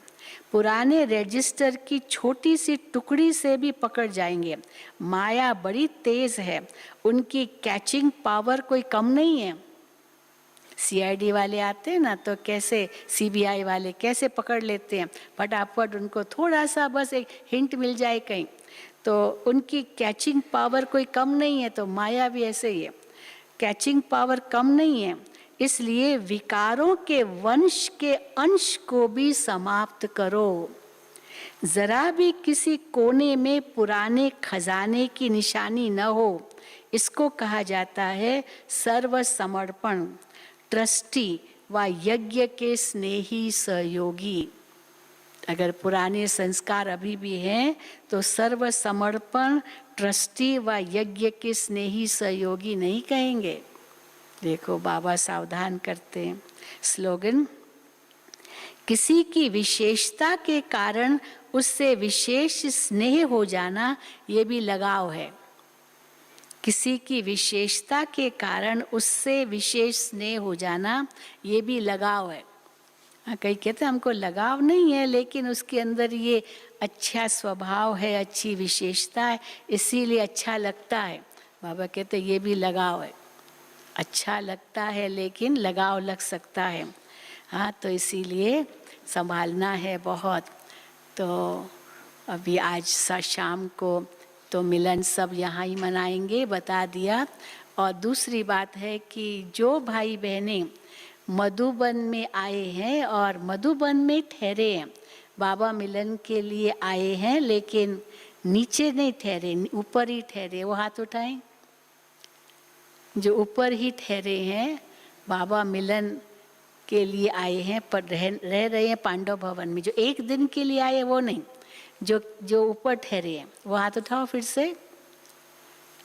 पुराने रजिस्टर की छोटी सी टुकड़ी से भी पकड़ जाएंगे। माया बड़ी तेज है, उनकी कैचिंग पावर कोई कम नहीं है। सीआईडी वाले आते हैं ना, तो कैसे सीबीआई वाले कैसे पकड़ लेते हैं, फटाफट उनको थोड़ा सा बस एक हिंट मिल जाए कहीं, तो उनकी कैचिंग पावर कोई कम नहीं है। तो माया भी ऐसे ही है, कैचिंग पावर कम नहीं है, इसलिए विकारों के वंश के अंश को भी समाप्त करो। जरा भी किसी कोने में पुराने खजाने की निशानी न हो, इसको कहा जाता है सर्व समर्पण, ट्रस्टी व यज्ञ के स्नेही सहयोगी। अगर पुराने संस्कार अभी भी हैं तो सर्व समर्पण, ट्रस्टी व यज्ञ के स्नेही सहयोगी नहीं कहेंगे। देखो बाबा सावधान करते हैं। स्लोगन, किसी की विशेषता के कारण उससे विशेष स्नेह हो जाना ये भी लगाव है। किसी की विशेषता के कारण उससे विशेष स्नेह हो जाना ये भी लगाव है। कई कहते हैं हमको लगाव नहीं है, लेकिन उसके अंदर ये अच्छा स्वभाव है, अच्छी विशेषता है, इसीलिए अच्छा लगता है। बाबा कहते ये भी लगाव है, अच्छा लगता है लेकिन लगाव लग सकता है। हाँ, तो इसीलिए संभालना है बहुत। तो अभी आज शाम को तो मिलन सब यहाँ ही मनाएंगे, बता दिया। और दूसरी बात है कि जो भाई बहनें मधुबन में आए हैं और मधुबन में ठहरे हैं, बाबा मिलन के लिए आए हैं, लेकिन नीचे नहीं ठहरे, ऊपर ही ठहरे, वो हाथ उठाएं। जो ऊपर ही ठहरे हैं, बाबा मिलन के लिए आए हैं, पर रह रहे हैं पांडव भवन में। जो एक दिन के लिए आए वो नहीं, जो ऊपर ठहरे हैं वो हाथ उठाओ फिर से।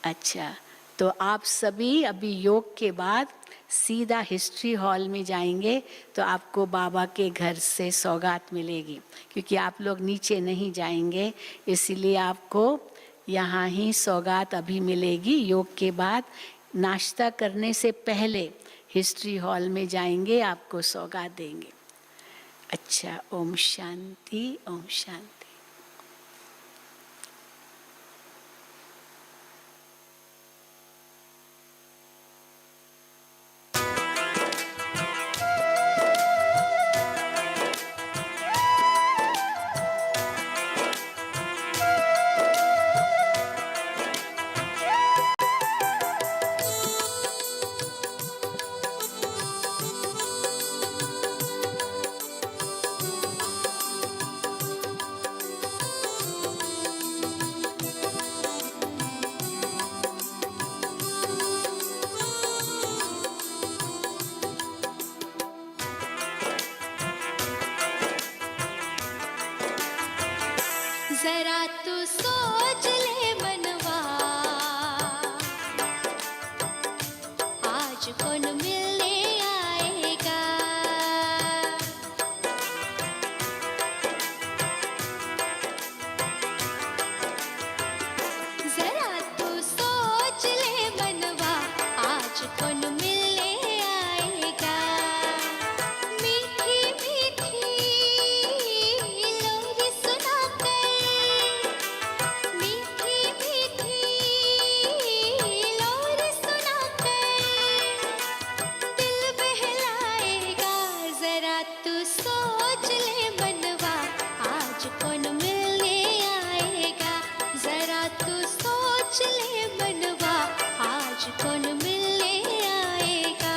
अच्छा, तो आप सभी अभी योग के बाद सीधा हिस्ट्री हॉल में जाएंगे, तो आपको बाबा के घर से सौगात मिलेगी, क्योंकि आप लोग नीचे नहीं जाएंगे, इसीलिए आपको यहाँ ही सौगात अभी मिलेगी। योग के बाद नाश्ता करने से पहले हिस्ट्री हॉल में जाएंगे, आपको सौगात देंगे। अच्छा, ओम शांति, ओम शांति। जरा तू सोच ले मनवा, आज कौन मिलने आएगा। जरा तू सोच ले मनवा, आज कौन मिलने आएगा। मीठी मीठी लोरी सुनाकर, मीठी मीठी लोरी सुनाकर दिल बहलाएगा। जरा तू सोच ले मनवा, आज कौन मिलने आएगा। जरा तू सोच ले मनवा, आज कौन मिलने आएगा।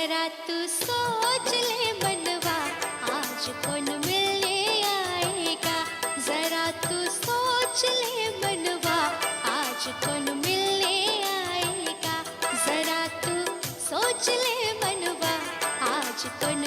जरा तू सोच ले मनवा आज कौन मिलने आएगा जरा तू सोच ले मनवा आज कौन मिलने आएगा जरा तू सोच ले मनवा आज कौन